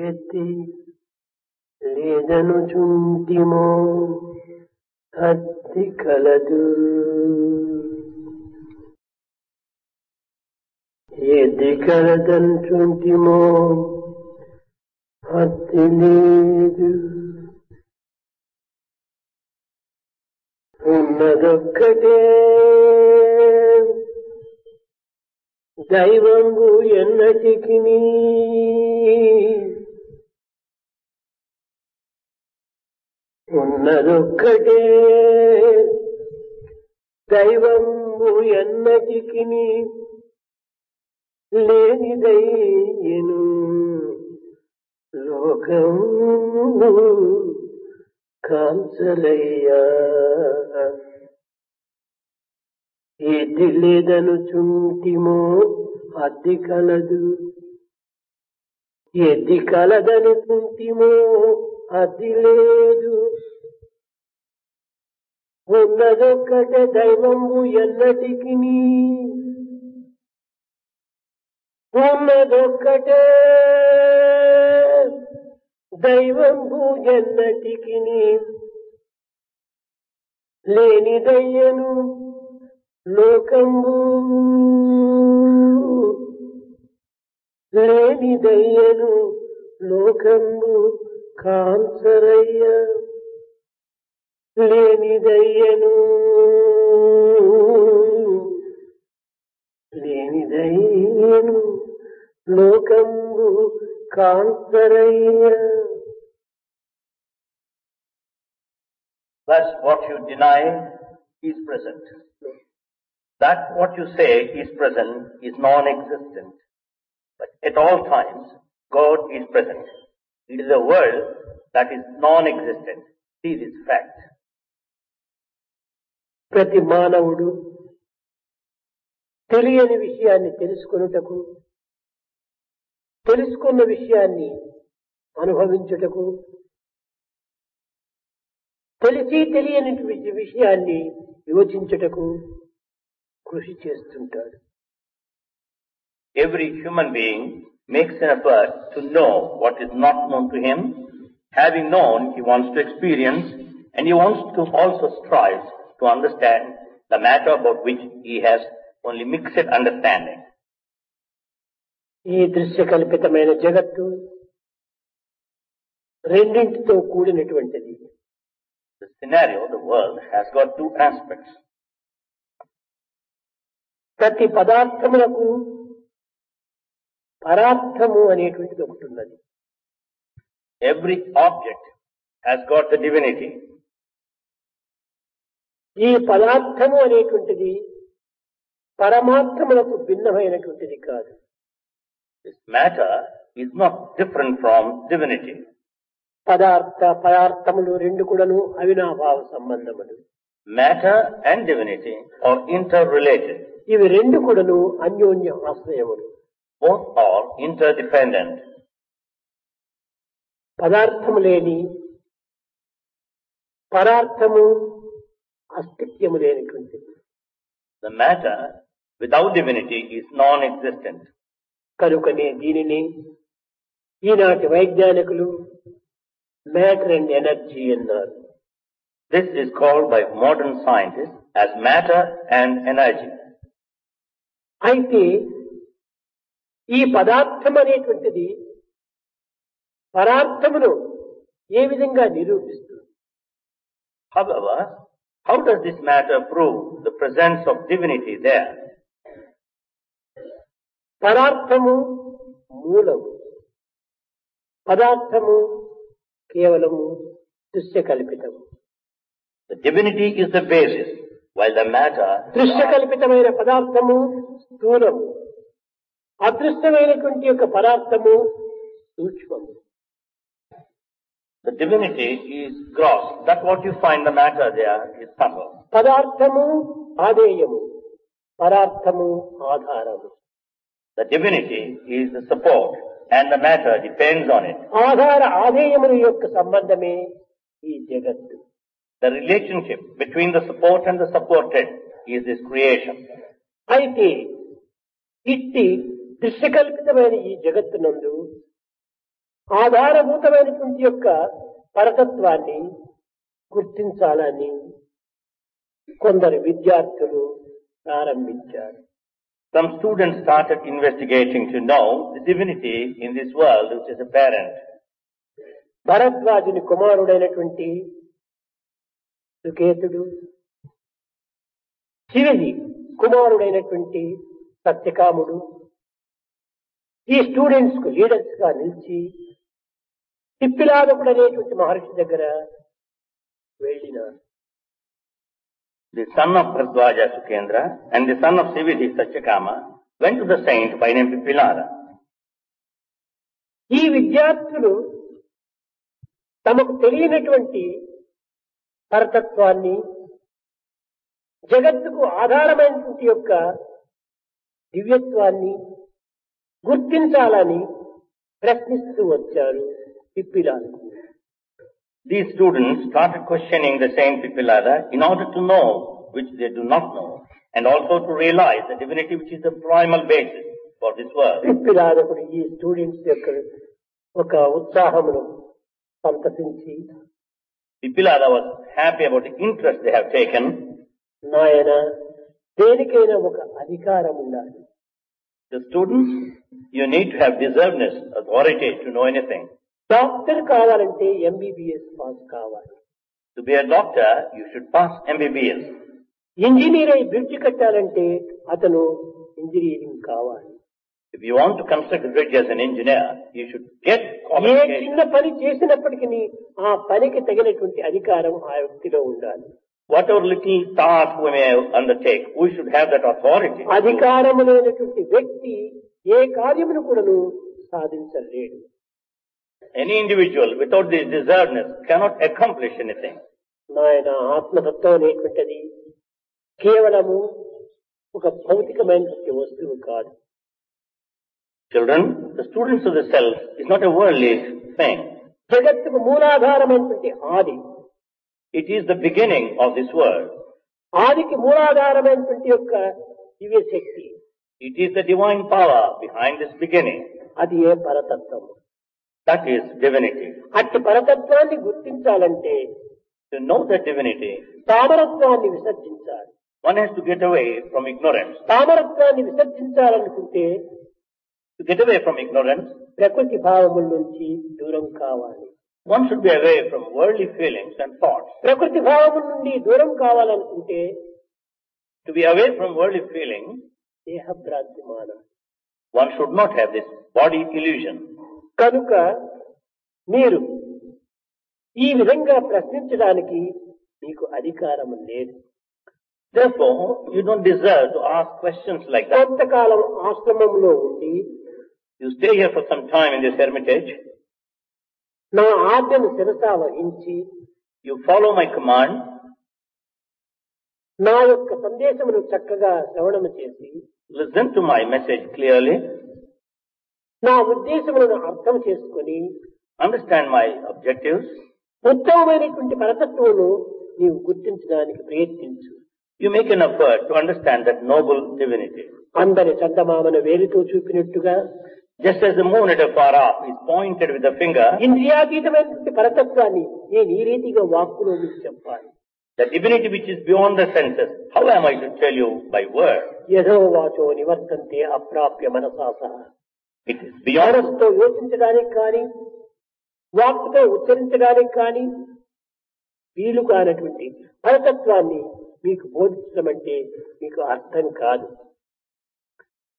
ఎత్తి లేదనుచుంటిమో అత్తి కలదు. ఏది కలదనుచుంటిమో అత్తి లేదు. ఉన్నదొక్కటే దైవంబు ఎన్నటికిని ఉన్నదొక్కటే దైవంబు ఎన్నటికిని లేనిదయ్యను లోకము కాంచలయ్యా. ఏది లేదనుచుంటిమో అద్ది కలదు. ఏది కలదనుచుంటిమో అద్ది లేదు. ఉన్నదొక్కటే దైవము ఎన్నటికిని ఉన్నదొక్కటే దైవంబు ఎన్నటికిని లేనిదయ్యను లోకంబు లేనిదయ్యను లోకంబు కాంచరయ్య. లేనిదయ్యను లేనిదయ్యను లోకంబు కాంచరయ్య. Thus what you deny is present. That what you say is present is non-existent. But at all times, God is present. It is a world that is non-existent. See this fact. ప్రతి మానవుడు తెలియని విషయాన్ని తెలుసుకొనుటకు, తెలుసుకున్న విషయాన్ని అనుభవించుటకు, తెలిసి తెలియని విషయాన్ని యోచించుటకు కృషి చేస్తుంటాడు. Every human being makes an effort to know what is not known to him. Having known, he wants to experience, and he wants to also strive to understand the matter about which he has only mixed understanding. ఈ దృశ్యకల్పితమైన జగత్తు రెండింటితో కూడినటువంటిది. The scenario, the world, has got two aspects. ప్రతి పదార్థములకు పరార్థము అనేటువంటిది ఒకటి ఉన్నది. Every object has got the divinity. ఈ పదార్థము అనేటువంటిది పరమార్థములకు భిన్నమైనటువంటిది కాదు. This matter is not different from divinity. పదార్థములు రెండు కూడాను అవినాభావ సంబంధములు. Matter and divinity are interrelated. ఇవి రెండు కూడాను అన్యోన్య ఆశ్రయములు. Both are interdependent. పదార్థము లేని పరార్థము అస్తిత్వము లేనటువంటిది. The matter without divinity is non-existent. కనుకనే దీనిని ఈనాటి వైజ్ఞానికులు మ్యాటర్ అండ్ ఎనర్జీ అన్నారు. This is called by modern scientists as matter and energy. అయితే ఈ పదార్థం అనేటువంటిది పరార్థమును ఏ విధంగా నిరూపిస్తుంది? However, how does this matter prove the presence of divinity there? పరార్థము మూలము, పదార్థము కేవలము దృశ్యకల్పితము. The divinity is the basis, while the matter దృశ్యకల్పితమైన పదార్థము స్థూలము, అదృశ్యమైనటువంటి యొక్క పదార్థము సూక్ష్మము. The divinity is gross. That what you find the matter there is subtle. పదార్థము ఆధేయము, పరార్థము ఆధారము. The divinity is the support and the matter depends on it. ఆధార ఆధేయముల యొక్క సంబంధమే ఈ జగత్తు. The relationship between the support and the supported is this creation. అయితే ఇట్టి దృశ్యకల్పితమైన ఈ జగత్తునందు ఆధారభూతమైనటువంటి యొక్క పరతత్వాన్ని గుర్తించాలని కొందరు విద్యార్థులు ప్రారంభించారు. Some students started investigating to know the divinity in this world, which is apparent. భరద్వాజుని కుమారుడైనటువంటి సుకేతుడు, శివుని కుమారుడైనటువంటి సత్యకాముడు ఈ స్టూడెంట్స్ కు లీడర్స్ గా నిలిచి పిప్పిలాదకుడు అనేటువంటి మహర్షి దగ్గర వెళ్ళినారు. The son of Bharadwaja Sukendra and the son of Sividi Satyakama went to the saint by name Pippilada. ఈ విద్యార్థులు తమకు తెలియనటువంటి పరతత్వాన్ని, జగత్తుకు ఆధారమైనటువంటి యొక్క దివ్యత్వాన్ని గుర్తించాలని ప్రశ్నిస్తూ వచ్చారు పిప్పిలాద. These students started questioning the saint Pippilada in order to know which they do not know, and also to realize the divinity which is the primal basis for this world. పిప్పిలాదకుడు ఈ స్టూడెంట్స్ యొక్క ఒక ఉత్సాహమును సంతసించి, Pippilada was happy about the interest they have taken. నాయన, దేనికైనా ఒక అధికారం ఉండాలి. The students, you need to have deservedness, authority to know anything. Doctor కావాలంటే MBBS pass కావాలి. To be a doctor, you should pass MBBS. Engineer అయి bridge కట్టాలంటే అతను ఇంజనీరింగ్ కావాలి. If you want to construct a bridge as an engineer, you should get A qualification. చిన్న పని చేసినప్పటికీ ఆ పనికి తగినటువంటి అధికారం ఆ వ్యక్తిలో ఉండాలి. Whatever little task we may undertake, we should have that authority. అధికారము లేనటువంటి వ్యక్తి ఏ కార్యమును కూడాను సాధించలేడు. Any individual without this deservedness cannot accomplish anything. నాయన, ఆత్మతత్వం అనేటువంటిది కేవలము ఒక భౌతికమైనటువంటి వస్తువు కాదు. Children, the students of the self is not a worldly thing. జగత్తుకు మూలాధారమైనటువంటి ఆది. It is the beginning of this world. ఆదికి మూలాధారమైనటువంటి యొక్క దివ్య శక్తి, It is the divine power behind this beginning. అది ఏ పరతత్వం. That is divinity. అట్టి పరతత్వాన్ని గుర్తించాలంటే To know that divinity, తామరత్వాన్ని విసర్జించాలి. one has to get away from ignorance. తామరత్వాన్ని విసర్జించాలనుకుంటే To get away from ignorance, ప్రకృతి భావముల నుంచి దూరం కావాలి. one should be away from worldly feelings and thoughts. ప్రకృతి భావముల నుండి దూరం కావాలనుకుంటే To be away from worldly feelings, దేహభ్రాంతి మానం. one should not have this body illusion. కనుక మీరు ఈ విధంగా ప్రశ్నించడానికి మీకు అధికారం లేదు. Therefore, you don't deserve to ask questions like that. కొంతకాలం ఆశ్రమంలో ఉండి You stay here for some time in this hermitage. నా ఆజ్ఞను శిరసా వహించి You follow my command. నా యొక్క సందేశమును చక్కగా శ్రవణము చేసి Listen to my message clearly. నా ఉద్దేశములను అర్థం చేసుకొని Understand my objectives. ఉత్తమమైనటువంటి పరతత్వమును నీవు గుర్తించడానికి ప్రయత్నించు. You make an effort to understand that noble divinity. అందరి చందమామను వేలితో చూపినట్టుగా Just as the moon at afar off is pointed with the finger, ఇంద్రియాతీతమైనటువంటి పరతత్వాన్ని నేను ఈ రీతిగా వాక్కులో మీకు చెప్పాలి. the divinity which is beyond the senses, how am I to tell you by word? యథో వాచో నివర్తంతే అప్రాప్య మనసాస. It is beyond. మనసుతో యోచించడానికి కానీ వాక్కుతో ఉచ్చరించడానికి కానీ వీలు కానటువంటి పరతత్వాన్ని మీకు బోధించడం అంటే మీకు అర్థం కాదు.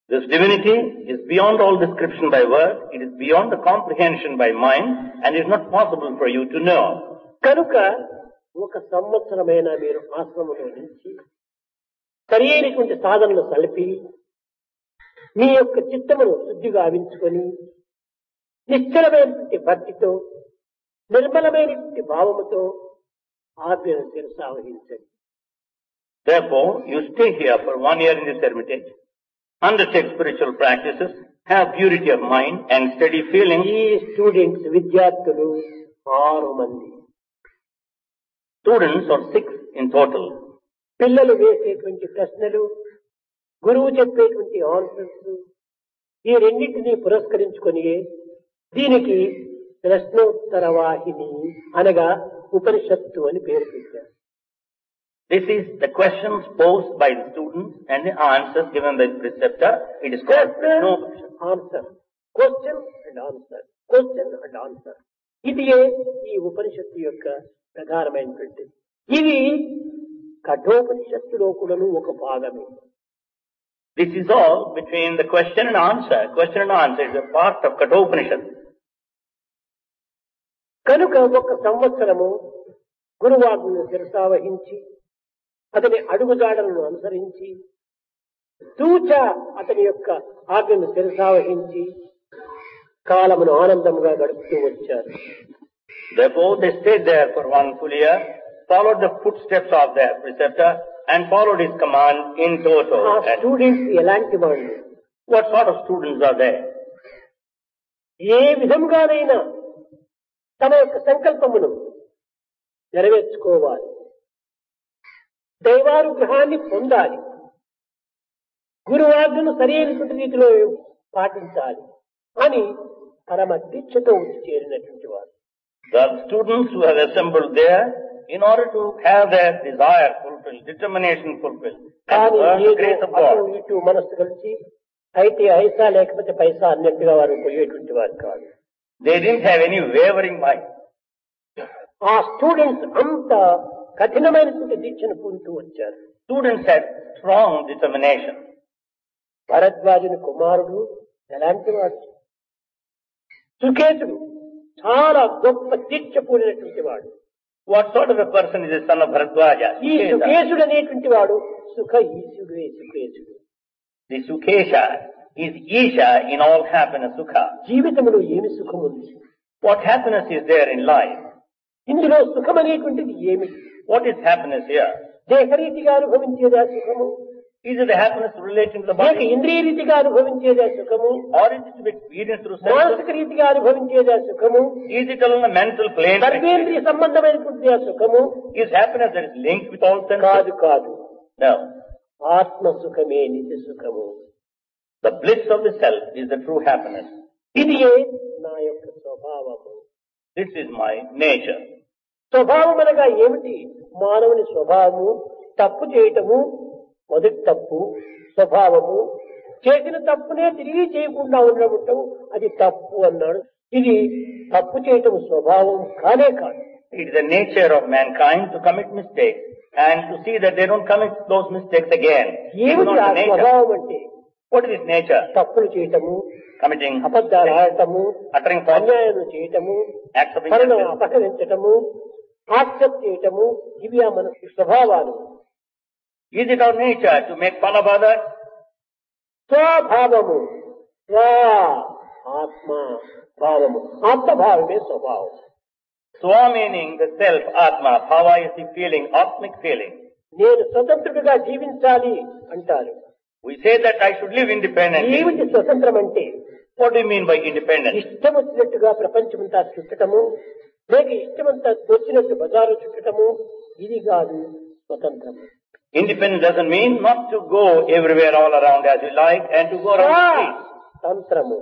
This divinity is beyond all description by word. It is beyond the comprehension by mind, and it is not possible for you to know. కనుక ఒక సంవత్సరమైన మీరు ఆశ్రమంలో నుంచి సరి అయినటువంటి సాధనలు సలిపి మీ యొక్క చిత్తమును శుద్ధిగా ఆవించుకొని నిశ్చలమైనటువంటి భక్తితో నిర్మలమైనటువంటి భావముతో ఆజ్ఞను శిరసావహించండి. Therefore, you stay here for 1 year in this hermitage, undertake spiritual practices, have purity of mind and steady feeling. ఈ స్టూడెంట్స్ విద్యార్థులు 6 మంది. Students are 6 in total. పిల్లలు వేసేటువంటి ప్రశ్నలు, గురువు చెప్పేటువంటి ఆన్సర్స్, ఈ రెండింటినీ పురస్కరించుకొని దీనికి ప్రశ్నోత్తర వాహిని అనగా ఉపనిషత్తు అని పేరు పెట్టారు. This is the questions posed by the students and the answers given by the preceptor. It is called answer, question and answer, question and answer. ఇది ఈ ఉపనిషత్తు యొక్క ప్రధానమైనటువంటిది. ఇది కఠోపనిషత్తులో కూడాను ఒక భాగమే. This is all between the question and answer. Question and answer is a part of Kathopanishad. కనుక ఒక సంవత్సరము గురువాజ్ఞను శిరసావహించి అతని అడుగుజాడలను అనుసరించి తూచ అతని యొక్క ఆజ్ఞను శిరసావహించి కాలమును ఆనందముగా గడుపుతూ వచ్చారు. Therefore they stayed there for one full year, followed the footsteps of their preceptor and followed his command in toto. ఆ స్టూడెంట్స్ ఎలాంటి వాళ్ళు? What sort of students are there? ఏ విధంగానైనా తమ యొక్క సంకల్పమును నెరవేర్చుకోవాలి, దైవానుగ్రహాన్ని పొందాలి, గురువాజ్ఞను సరైనటువంటి రీతిలో పాటించాలి అని పరమ దీక్షతో వచ్చి చేరినటువంటి వారు. The students who have assembled there in order to have their desire fulfilled, determination fulfilled, and కానీ earn the grace of God. అటు ఇటు మనస్సు కలిసి అయితే ఐసా లేకపోతే పైసా అన్నట్టుగా వారు పోయేటువంటి వారు కాదు. They didn't have any wavering mind. ఆ స్టూడెంట్స్ అంత కఠినమైనటువంటి దీక్షను పొందుతూ వచ్చారు. Students had strong determination. భరద్వాజుని కుమారుడు ఎలాంటి వాడు? సుకేతుడు చాలా గొప్ప దీక్ష కూడినటువంటి వాడు. What sort of a person is the son of Bharadwaja? ఈ సుకేశుడు అనేటువంటి వాడు సుఖ ఈశుడే సుకేశుడు. The Sukesha is Isha in all happiness, Sukha. జీవితంలో ఏమి సుఖం ఉంది? What happiness is there in life? ఇందులో సుఖం అనేటువంటిది ఏమిటి? What is happiness here? దేహరీతిగా అనుభవించేదా సుఖము? Is it the happiness relating to the లేక body? ఇంద్రియ రీతిగా అనుభవించేదా సుఖము? Or is it to be experienced through sense? మానసిక రీతిగా అనుభవించేదా సుఖము? Is it on the mental plane? సర్వేంద్రియ సంబంధమైనటువంటి సుఖము? Is happiness that is linked with all senses? కాదు కాదు. No. ఆత్మ సుఖమే నిజ సుఖము. The bliss of the self is the true happiness. ఇది నా యొక్క స్వభావము. This is my nature. స్వభావం అనగా ఏమిటి? మానవుని స్వభావము తప్పు చేయటము మొదటి తప్పు. స్వభావము చేసిన తప్పునే తిరిగి చేయకుండా ఉండటం అది తప్పు అన్నాడు. ఇది తప్పు చేయటం స్వభావం కానే కాదు. It is the nature of mankind to commit mistakes and to see that they don't commit those mistakes again. It is ఏమిటి not ఆ the nature. స్వభావం అంటే? What is its nature? తప్పులు చేయటము, Committing అబద్ధాలు mistakes, ఆడటము, uttering false అన్యాయం చేయటము, acts of పనులను injustice. అపహరించటము, హాస్యం చేయటము, ఇవి ఆ మన స్వభావాలు. Is it our nature to make fun of others? స్వభావము, స్వ ఆత్మ భావము, ఆత్మభావమే స్వభావం. Swa meaning the self, Atma. Bhava is the feeling, atmic feeling. నేను స్వతంత్రుడిగా జీవించాలి అంటారు. We say that I should live independently. ఏమిటి స్వతంత్రం అంటే? What do you mean by independence? ఇష్టం వచ్చినట్టుగా ప్రపంచమంతా చుట్టటము, లేక ఇష్టమంతా వచ్చినట్టు బజారు చుట్టటము, ఇది కాదు స్వతంత్రము. Independence doesn't mean not to go everywhere all around as you like and to go around the street. తంత్రము.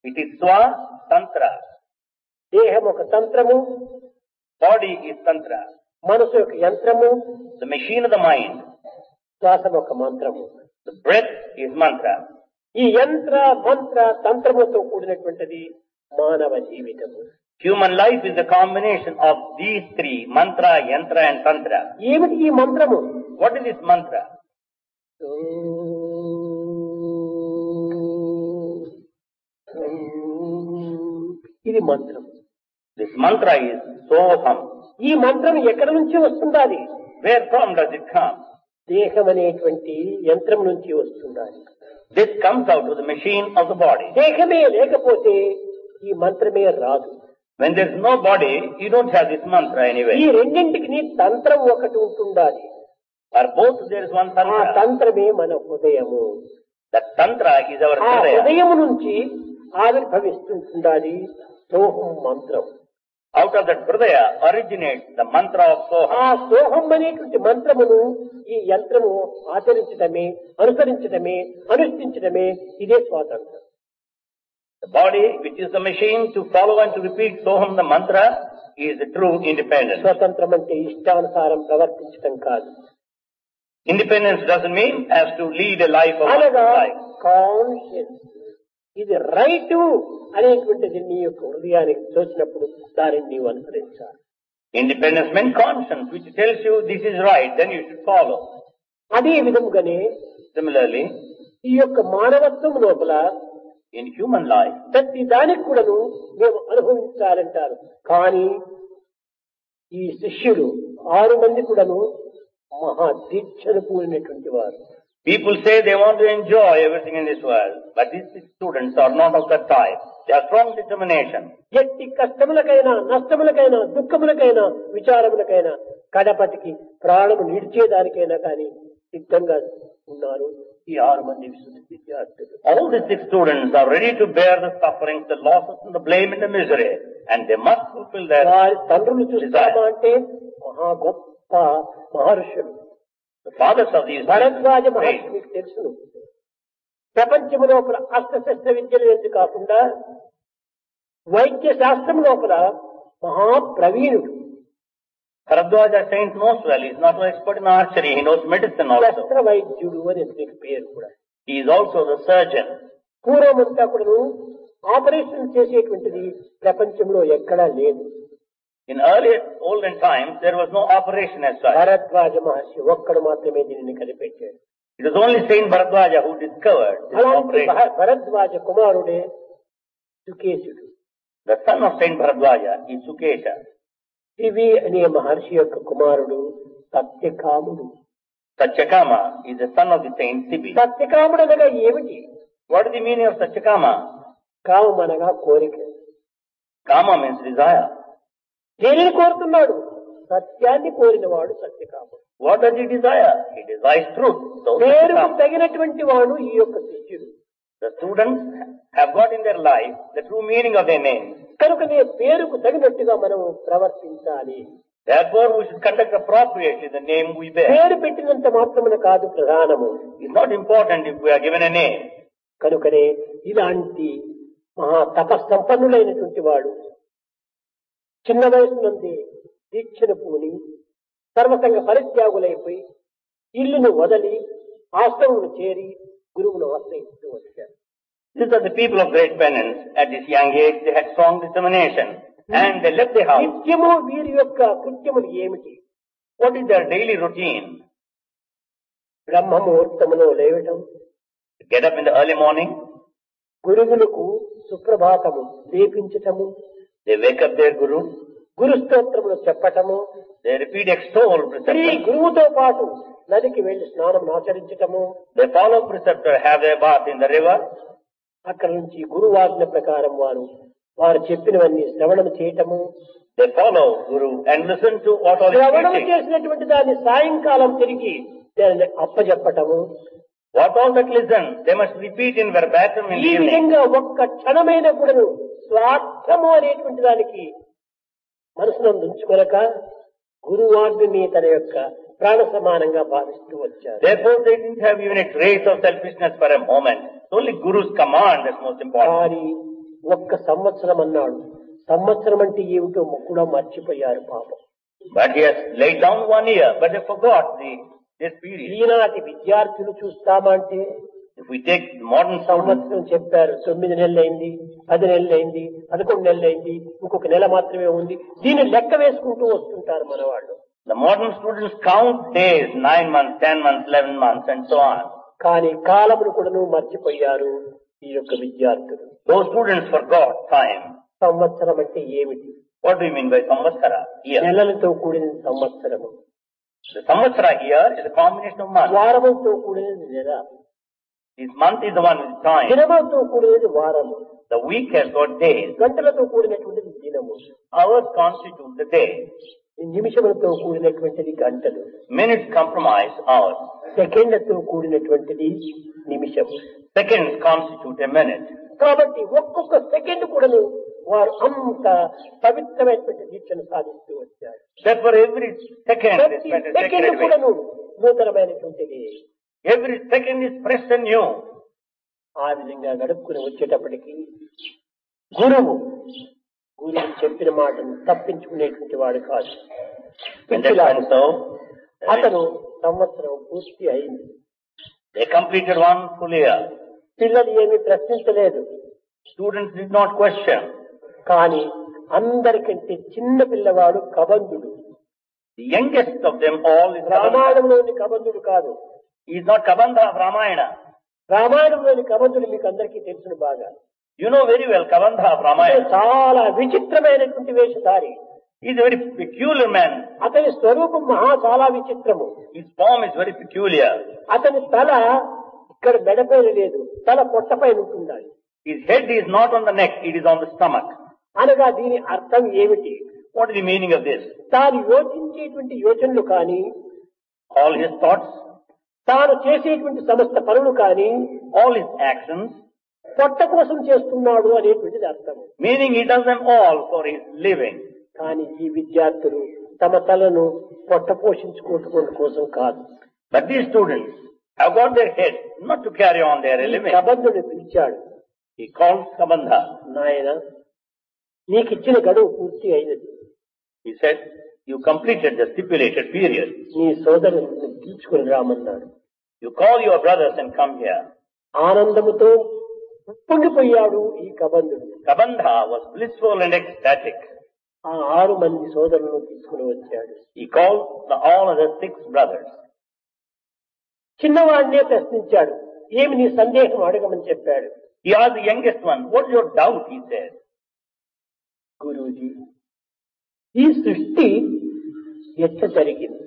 It is Swa Tantra. దేహం ఒక తంత్రము, Body is Tantra. మనసు ఒక యంత్రము, The machine of the mind. శ్వాసం ఒక మంత్రము. The breath is Mantra. ఈ యంత్ర మంత్ర తంత్రముతో కూడినటువంటిది మానవ జీవితము. Human life is a combination of these three, Mantra, Yantra and Tantra. ఏమిటి ఈ మంత్రము? What is this Mantra? ఇది మంత్రం. This Mantra is Soham. ఈ మంత్రం ఎక్కడి నుంచి వస్తుండాలి? Where from does it come? దేహం అనేటువంటి యంత్రం నుంచి వస్తుండాలి. This comes out of the machine of the body. దేహమే లేకపోతే ఈ మంత్రమే రాదు. When there is no body, you don't have this mantra ఈ anyway. రెండింటికి తంత్రం ఒకటి ఉంటుండాలి. For both there is one ఆ tantra. తంత్రమే మన హృదయము. That tantra is our ఆ hridaya. హృదయము నుంచి ఆవిర్భవిస్తుండాలి సోహం మంత్రం. Out of that hridaya originates the mantra of Soham. ఆ సోహం అనేటువంటి మంత్రమును ఈ యంత్రము ఆచరించడమే, అనుసరించడమే, అనుష్ఠించడమే ఇదే స్వాతంత్రం. The body, which is the machine to follow and to repeat Soham the mantra, is the true independence. స్వతంత్రం అంటే ఇష్టానుసారం ప్రవర్తించడం కాదు. Independence doesn't mean as to lead a life of అనగా life. కాన్షియస్ ఇది రైట్ అనేటువంటిది నీ యొక్క హృదయానికి తోచినప్పుడు దానిని నీవు అనుసరించాలి. Independence means conscience, which tells you this is right, then you should follow. అదే విధముగానే Similarly, ఈ యొక్క మానవత్వం లోపల in human life, ప్రతి దానికి కూడాను మేము అనుభవించాలంటారు. కానీ ఈ శిష్యులు 6 మంది కూడాను మహా దీక్షను కూడినటువంటి వారు. people say they want to enjoy everything in this world, but these 6 students are not of that type. They are strong determination. ఎట్టి కష్టములకైనా నష్టములకైనా దుఃఖములకైనా విచారములకైనా కడపటికి ప్రాణము నిడిచేదానికైనా కానీ సిద్ధంగా ఉన్నారు ఈ 6 మంది విద్యార్థులు. All the 6 students are ready to bear the sufferings, the losses and the blame and the misery, and they must fulfill their వారి తండ్రులు చూస్తామా desire. అంటే మహా గొప్ప మహర్షులు. The fathers of these Bharadwaj great. మహర్షి మీకు తెలుసును. ప్రపంచము లోపల అస్త్రశస్త్ర విద్యలు ఎందుకు కాకుండా వైద్య శాస్త్రం లోపల మహా ప్రవీణుడు. Bharadwaja saint knows well. He is not an expert in archery. He knows medicine also. శస్త్ర వైద్యుడు అని ఎందుకు పేరు కూడా. He is also the surgeon. పూర్వమంతా కూడా ఆపరేషన్ చేసేటువంటిది ప్రపంచంలో ఎక్కడా లేదు. In earlier olden times, there was no operation as such. Bharadwaj మహర్షి ఒక్కడు మాత్రమే దీనిని కనిపెట్టాడు. It was only Saint Bharadwaja who discovered this అలాంటి operation. భరద్వాజ కుమారుడే సుకేశుడు. The son of Saint Bharadwaja is Sukesha. శివి అనే మహర్షి యొక్క కుమారుడు సత్యకాముడు. Satyakama is the son of the Saint Sibi. సత్యకాముడు అనగా ఏమిటి? What is the meaning of Satyakama? కామం అనగా కోరిక. Kama means desire. దేనిని కోరుతున్నాడు? సత్యాన్ని కోరినవాడు సత్యకాముడు. What does he desire? He desires truth. So పేరుకు Satyakama. తగినటువంటి వాడు ఈ యొక్క శిష్యుడు. The students have got in their life the true meaning of their names. కనుకనే పేరుకు తగినట్టుగా మనం ప్రవర్తించాలి. Therefore, we should conduct appropriately the name we bear. పేరు పెట్టినంత మాత్రమున కాదు ప్రధానము. It's not important if we are given a name. కనుకనే ఇలాంటి మహా తపస్సంపన్నులైనటువంటి వాడు చిన్న వయసు నుండి దీక్షను పూని సర్వసంగ పరిత్యాగులైపోయి ఇల్లును వదలి ఆశ్రమమును చేరి గురువును ఆశ్రయిస్తూ వచ్చారు. These are the people of great penance. At this young age, they had strong determination and they left the house. నిత్యము వీరి యొక్క కృత్యములు ఏమిటి? What is their daily routine? బ్రహ్మ ముహూర్తములో లేవటం, Get up in the early morning, గురువులకు సుప్రభాతము లేపించటము, they wake up their guru, గురు స్తోత్రములు చెప్పటము, they repeat extol స్త్రీ preceptor, గురువుతో పాటు నదికి వెళ్లి స్నానం ఆచరించటము, they follow preceptor, have their bath in the river, అక్కడి నుంచి గురువాజ్ఞ ప్రకారం వారు చెప్పినవన్నీ శ్రవణం చేయటము, they follow guru and listen to what all is శ్రవణం teaching. చేసినటువంటి దాన్ని సాయంకాలం తిరిగి దాన్ని అప్పజెప్పటము. What all that listen, they must repeat in verbatim in ఈ the evening. విధంగా ఒక్క క్షణమైన కూడాను స్వార్థము అనేటువంటి దానికి మనసును ఉంచుకొనక గురువాజ్ఞని తన యొక్క ప్రాణ సమానంగా భావిస్తూ వచ్చారు. Therefore, they didn't have even a trace of selfishness for a moment. It's only Guru's command that's most important. కానీ ఒక్క సంవత్సరం అన్నాడు. సంవత్సరం అంటే ఏమిటో కూడా మర్చిపోయారు పాపం. But he has laid down 1 year, but they forgot this period. ఈనాటి విద్యార్థులు చూస్తామంటే If we take modern students, సంవత్సరం చెప్పారు, 9 నెలలైంది, 10 నెలలైంది, 11 నెలలైంది, ఇంకొక నెల మాత్రమే ఉంది. దీన్ని లెక్క వేసుకుంటూ వస్తుంటారు మన వాళ్ళు. the modern students count days, 9 months, 10 months, 11 months and so on. కానీ కాలమును కూడాను మర్చిపోయారు ఈ యొక్క విద్యార్థులు. Those students forgot time. సంవత్సరం అంటే ఏమిటి? What do you mean by samvatsara? Year. నెలలతో కూడిన సంవత్సరము, The samvatsara year is a combination of months. వారములతో కూడినది నెల, This month is the one with time. దినములతో కూడినది వారము, The week has got days. గంటలతో కూడినటువంటిది దినము, Hours constitute the day. నిమిషములతో కూడినటువంటిది గంటలు, Minutes comprise hours. సెకండ్లతో కూడినటువంటిది నిమిషము. Seconds constitute a minute. కాబట్టి ఒక్కొక్క second కూడాను వారు అంత పవిత్రమైనటువంటి దీక్షను సాధిస్తూ వచ్చారు. Therefore, every second is ప్రతి spent a second sacred way. కూడాను నూతనమైనటువంటిది. Every second is fresh and new. ఆ విధంగా గడుపుకుని వచ్చేటప్పటికి గురువు చెప్పిన మాటను తప్పించుకునేటువంటి వాడు కాదు. అతను సంవత్సరం పూర్తి అయింది. They completed one full year. పిల్లలు ఏమీ ప్రశ్నించలేదు. Students did not question. కానీ అందరికంటే చిన్న పిల్లవాడు కబంధుడు. The youngest of them all is రామాయణంలోని కబంధుడు కాదు. He is not Kabandha of Ramayana. రామాయణంలోని కబంధుడు మీకు అందరికీ తెలుసును బాగా. You know very well Kabandha of Ramayana. చాలా విచిత్రమైనటువంటి వేషధారి. He is a very peculiar man. అతని స్వరూపం చాలా విచిత్రము. His form is very peculiar. అతని తల ఇక్కడ మెడపైన లేదు, తల పొట్టపైన ఉంటుండాలి. His head is not on the neck, it is on the stomach. అనగా దీని అర్థం ఏమిటి? What is the meaning of this? తాను యోచించేటువంటి యోచనలు కానీ, all his thoughts, తాను చేసేటువంటి సమస్త పనులు కానీ, all his actions, పొట్ట కోసం చేస్తున్నాడు అనేటువంటిది అర్థం. Meaning he does them all for his living. కానీ ఈ విద్యార్థులు తమ తలను పొట్ట పోషించుకోవడం కోసం కాదు. But these students have got their head not to carry on their living. కబంధుడు పిలిచాడు. He called Kabandha. నాయన, నీకిచ్చిన గడువు పూర్తి అయినది. He said, you completed the stipulated period. నీ సోదరులను పిలుచుకుని రామన్నాడు. You call your brothers and come here. ఆనందముతో ఉప్పొంగిపోయాడు ఈ కబంధుడు. Kabandha was blissful and ecstatic. ఆ 6 మంది సోదరులను తీసుకుని వచ్చాడు. He called all other 6 brothers. చిన్నవాడినే ప్రశ్నించాడు. ఏమి నీ సందేహం అడగమని చెప్పాడు. He asked the youngest one, what is your doubt? He said, Guruji, ఈ సృష్టి ఎట్లా జరిగింది?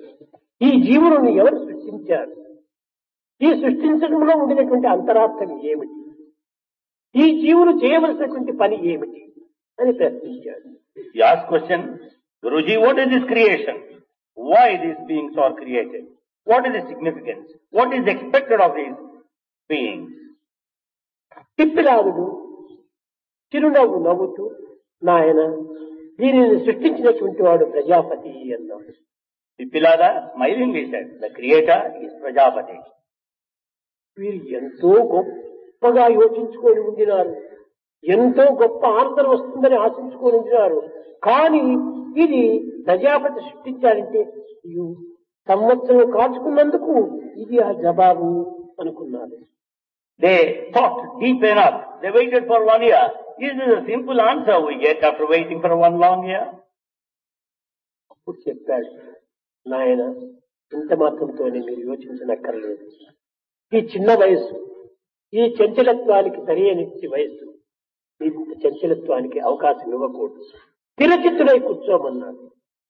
ఈ జీవులను ఎవరు సృష్టించారు? ఈ సృష్టించడంలో ఉండినటువంటి అంతరార్థం ఏమిటి? ఈ జీవులు చేయవలసినటువంటి పని ఏమిటి అని ప్రశ్నించాడు. He asked question, Guruji, what is this creation? Why these beings are created? What is the significance? What is expected of these beings? తిప్పిరాదుడు చిరునవ్వు నవ్వుతూ, నాయన, దీనిని సృష్టించినటువంటి వాడు ప్రజాపతి అన్నాడు. Pippilada smilingly said, the creator is Prajapati. వీరు ఎంతో గొప్పగా యోచించుకొని ఉండినారు, ఎంతో గొప్ప ఆన్సర్ వస్తుందని ఆశించుకొని ఉండినారు. కానీ ఇది ప్రజాపతి సృష్టించారంటే సంవత్సరం కాచుకున్నందుకు ఇది ఆ జవాబు అనుకున్నారు. They thought deep enough. They waited for 1 year. Is this a simple answer we get after waiting for 1 long year? అప్పుడు చెప్పాడు, నాయన, ఇంత మాత్రంతోనే మీరు యోచించనక్కర్లేదు. ఈ చిన్న వయస్సు, ఈ చంచలత్వానికి సరైనటువంటి వయస్సు, ఇంత చంచలత్వానికి అవకాశం ఇవ్వకూడదు. స్థిరచిత్తుడై కూర్చోమన్నాడు.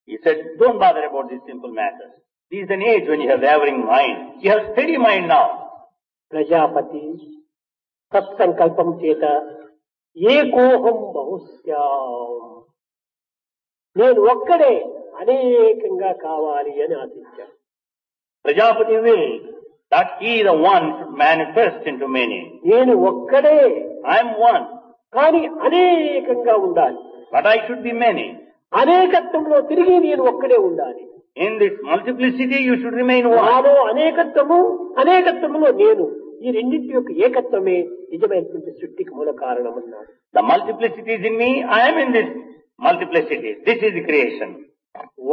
He said, don't bother about these simple matters. This is an age when you have wavering mind. You have steady mind now. Prajapati సత్సంకల్పం చేత ఏకోహం బహుశ్యాం, నేను ఒక్కడే అనేకంగా కావాలి అని ఆశించాను. Prajapati willed that he the one should manifest into many. నేను ఒక్కడే, I am one, కానీ అనేకంగా ఉండాలి. but I should be many. అనేకత్వంలో తిరిగి నేను ఒక్కడే ఉండాలి. In this multiplicity you should remain one. నాలో అనేకత్వము, అనేకత్వములో నేను, ఈ రెండింటి యొక్క ఏకత్వమే నిజమైనటువంటి సృష్టికి మూల కారణం అన్నాడు. The multiplicity is in me, I am in this multiplicity. This is the creation.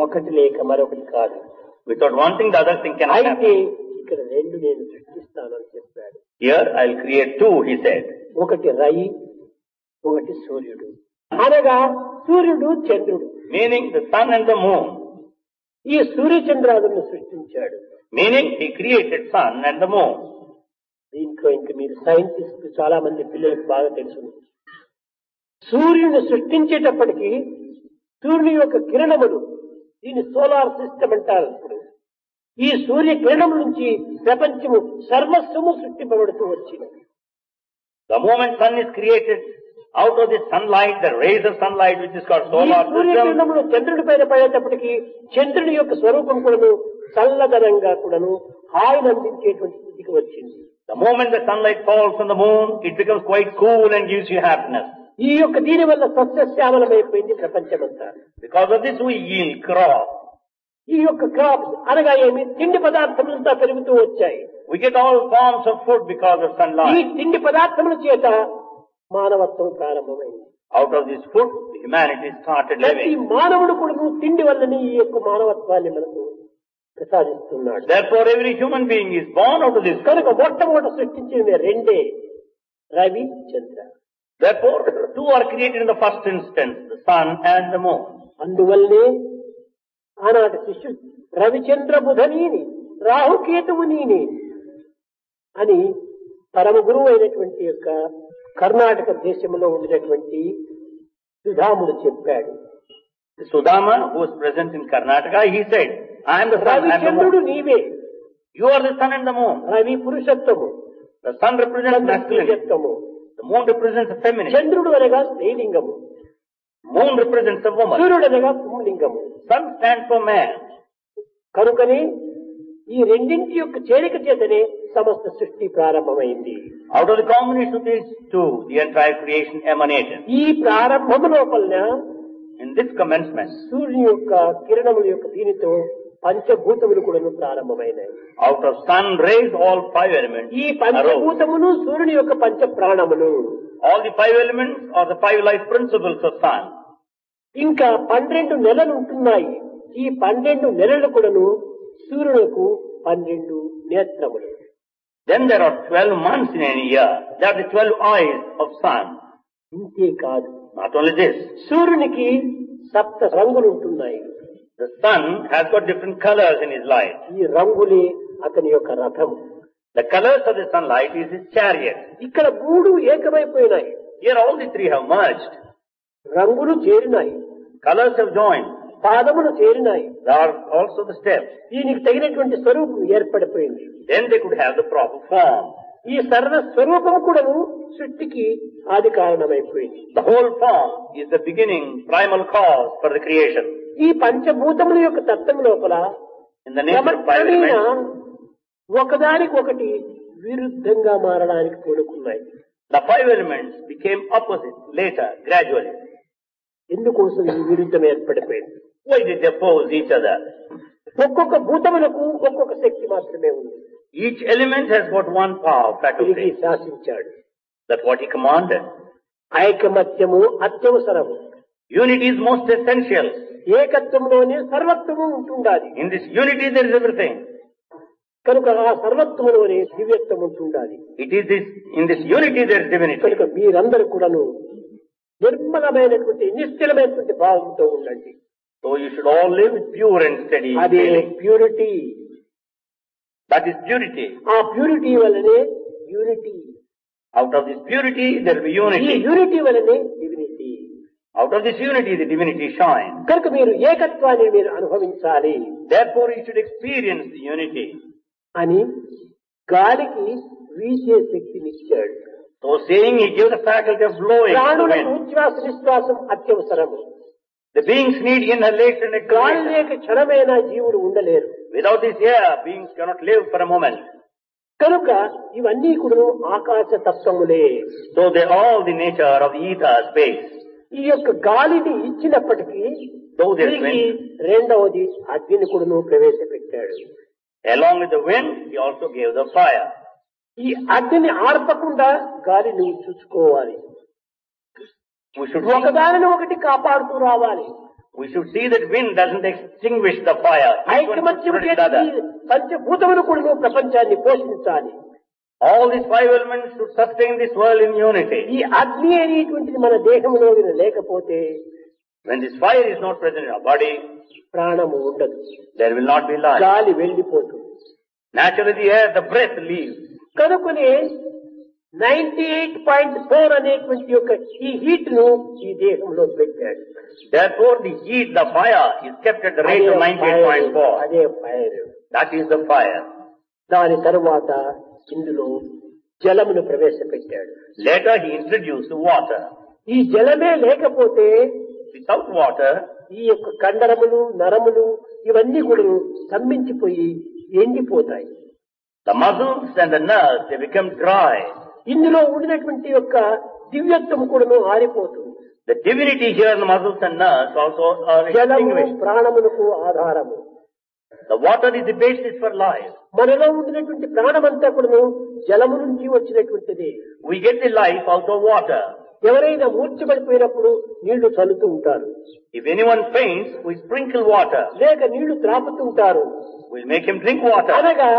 ఒకటి లేక మరొకటి కాదు. Without one thing, the other thing cannot అయితే happen. ఇక్కడ 2 నేను సృష్టిస్తానని చెప్పాడు. Here I will create 2, he said. ఒకటి రయి, ఒకటి సూర్యుడు. అనగా సూర్యుడు చంద్రుడు. Meaning the sun and the moon. ఈ సూర్యచంద్రాదులను సృష్టించాడు. Meaning he created sun and the moon. దీంట్లో ఇంకా మీరు సైంటిస్ట్ చాలా మంది పిల్లలకు బాగా తెలుసు. సూర్యుని సృష్టించేటప్పటికి సూర్యుని యొక్క కిరణములు, దీని సోలార్ సిస్టమ్ అంటారు. ఇప్పుడు ఈ సూర్య కిరణం నుంచి ప్రపంచము సర్వస్వము సృష్టింపబడుతూ వచ్చింది. The moment sun is created, out of the sunlight, the rays of sunlight which is called solar system. సూర్యకిరణములు చంద్రుడి పైన పడేటప్పటికి చంద్రుడి యొక్క స్వరూపం కూడాను చల్లదనంగా కూడాను హాయిని అందించేటువంటి స్థితికి వచ్చింది. The moment the sunlight falls on the moon, it becomes quite cool and gives you happiness. ఈ యొక్క దీని వల్ల సస్యశ్యామలమైపోయింది ప్రపంచమంతా. Because of this we yield crop. ఈ యొక్క క్రాప్స్ అనగా ఏమి, తిండి పదార్థములంతా పెరుగుతూ వచ్చాయి. We get all forms of food because of ఈ sunlight. తిండి పదార్థముల చేత మానవత్వం ప్రారంభమైంది. Out of this food, humanity started ప్రతి living. మానవుడు కూడా తిండి వల్లనే ఈ యొక్క మానవత్వాన్ని మనకు ప్రసాదిస్తున్నాడు. Therefore, every human being is born out of this. కనుక మొట్టమొదట సృష్టించినవి రెండే, రవి చంద్ర. Therefore, two are created in the first instance, the sun and the moon. అందువల్లే ఆనాటి శిష్యుడు రవిచంద్ర బుధనీని రాహుకేతువు నీని అని పరమ గురువు అయినటువంటి యొక్క కర్ణాటక దేశంలో ఉండినటువంటి సుధాముడు చెప్పాడు. Sudama, who was present in Karnataka, he said, I am the sun and the రవిచంద్రుడు moon. నీవే. You are the sun and the moon. Ravi పురుషత్వము, The sun represents masculinity. స్త్రీత్వము. The moon represents the feminine. చంద్రుడు అనగా స్త్రీలింగము, Moon represents the woman. సూర్యుడు అనగా పుంలింగము. Sun stands for man. కనుకనే ఈ రెండింటి యొక్క చేరిక చేతనే సమస్త సృష్టి ప్రారంభమైంది. Out of the combination of these two, the entire creation emanated. ఈ ప్రారంభము లోపల In this commencement, సూర్యుని యొక్క కిరణముల యొక్క దీనితో పంచభూతములు కూడా ప్రారంభమైనాయి. out of sun rays, all five elements ఈ arose. పంచభూతములు సూర్యుని యొక్క పంచ ప్రాణములు. All the five elements are the five life principles of sun. ఇంకా 12 నెలలు ఉంటున్నాయి. ఈ 12 నెలలు కూడాను సూర్యులకు 12 నేత్రములు. Then there are 12 months in a year. There are the 12 eyes of sun. ఇంతే కాదు, Not only this, సూర్యునికి 7 రంగులు ఉంటున్నాయి. the sun has got different colors in his light. ఈ రంగులే అతని యొక్క రథము. The colors of the sunlight is his chariot. ఇక్కడ 3 ఏకమైపోయినాయి. Here all the three have merged. రంగులు చేరినాయి, Colors have joined. పాదములు చేరినాయి. There are also the steps. దీనికి తగినటువంటి స్వరూపం ఏర్పడిపోయింది. Then they could have the proper form. ఈ సర్వ స్వరూపం కూడాను సృష్టికి ఆది కారణమైపోయింది. The whole form is the beginning, primal cause for the creation. ఈ పంచభూతముల యొక్క తత్వం లోపల In the nature of five క్రమక్రమేణా elements, ఒకదానికొకటి విరుద్ధంగా మారడానికి కూడుకున్నాయి. the five elements became opposite later, gradually. ఎందుకోసం ఈ విరుద్ధం ఏర్పడిపోయింది? Why did they oppose each other? ఒక్కొక్క భూతములకు ఒక్కొక్క శక్తి మాత్రమే ఉంది. Each element has got one power, తిరిగి faculty. శాసించాడు. That's what he commanded. ఐకమత్యము అత్యవసరము. Unity is most essential. ఏకత్వంలోనే సర్వత్వము ఉంటుండాలి. In this unity there is everything. కనుక ఆ సర్వత్వంలోనే దివ్యత్వం ఉంటుండాలి. It is this, in this unity there is divinity. కనుక మీరందరూ కూడాను నిర్మలమైనటువంటి నిశ్చలమైనటువంటి భావంతో ఉండండి. So you should all live with pure and steady అదే feeling. Purity. That is purity. ఆ ప్యూరిటీ వల్లనే unity. Out of this purity there will be ఈ unity. Unity వల్లనే divinity. Out of this unity the divinity shines. కనుక మీరు ఏకత్వాన్ని మీరు అనుభవించాలి Therefore you should experience the unity. అని గాలికి వీచే శక్తినిచ్చాడు. So saying, he gave the faculty of blowing the ప్రాణులకు wind. ఉచ్ఛ్వాస నిశ్వాసం అత్యవసరము. The beings need inhalation and గాలి exhalation. లేక క్షణమైనా జీవుడు ఉండలేరు. Without this air, beings cannot live for a moment. కనుక ఇవన్నీ కూడా ఆకాశ తత్వములే. So they are all the nature of ether, space. ఈ యొక్క గాలిని ఇచ్చినప్పటికీ Though there is తిరిగి wind, రెండవది అగ్నిని కూడాను ప్రవేశపెట్టాడు. along with the wind, he also gave the fire. ఈ అగ్నిని ఆర్పకుండా గాలి నువ్వు చూసుకోవాలి. We should see, ఒకదానిని ఒకటి కాపాడుతూ రావాలి. we should see that wind doesn't extinguish the fire. Each one should ఐకమత్యం protect చేసి the ఈ other. పంచభూతములు కూడా నువ్వు ప్రపంచాన్ని పోషించాలి. All these five elements should sustain this world in unity. ఈ అగ్ని అనేటువంటిది మన దేహంలో లేకపోతే When this fire is not present in our body, ప్రాణము ఉండదు. there will not be life. గాలి వెళ్ళిపోతుంది. Naturally the air, the breath leaves. కనుకనే 98.4 అనేటువంటి యొక్క ఈ హీట్ ను ఈ దేహంలో పెట్టాడు. Therefore the heat, the fire is kept at the rate of 98.4. అదే fire. That is the fire. దాని తరువాత ఇందులో జలమును ప్రవేశపెట్టాడు. Later he introduced water. ఈ జలమే లేకపోతే Without water, ఈ యొక్క కండరములు నరములు ఇవన్నీ కూడా స్తంభించిపోయి ఎండిపోతాయి. the muscles and the nerves, they become dry. ఇందులో ఉండినటువంటి యొక్క దివ్యత్వం కూడాను ఆరిపోతుంది. The divinity here in the muscles and nerves also are జలము extinguished. ప్రాణములకు ఆధారము. The water is the basis for life. మనలో ఉండినటువంటి ప్రాణమంతా కూడా జలము నుంచి వచ్చినటువంటిది. We get the life out of water. ఎవరైనా మూర్ఛపడిపోయినప్పుడు నీళ్లు చల్లుతూ ఉంటారు, If anyone faints, we sprinkle water. లేక నీళ్లు త్రాపుతుంటారు. We'll make him drink water. అనగా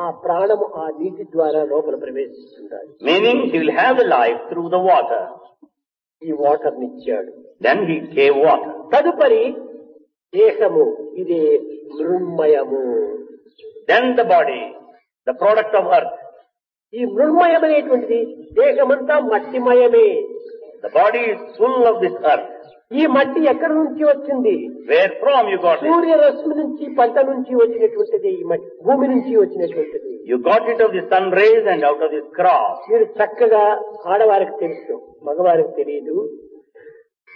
ఆ ప్రాణము ఆ నీటి ద్వారా లోపల ప్రవేశిస్తుంటారు. Meaning he will have the life through the water. ఈ water నిచ్చాడు. Then he gave water. తదుపరి దేహము, ఇది మృన్మయము. Then the body, the product of earth. ఈ మృన్మయం అనేటువంటిది దేహమంతా మట్టిమయమే. The body is full of this earth. ఈ మట్టి ఎక్కడి నుంచి వచ్చింది? Where from you got it? సూర్యరశ్మి నుంచి పంట నుంచి వచ్చినటువంటిది ఈ మట్టి, భూమి నుంచి వచ్చినటువంటిది. You got it of the sun rays and out of this crop. మీరు చక్కగా, ఆడవారికి తెలుసు, మగవారికి తెలియదు,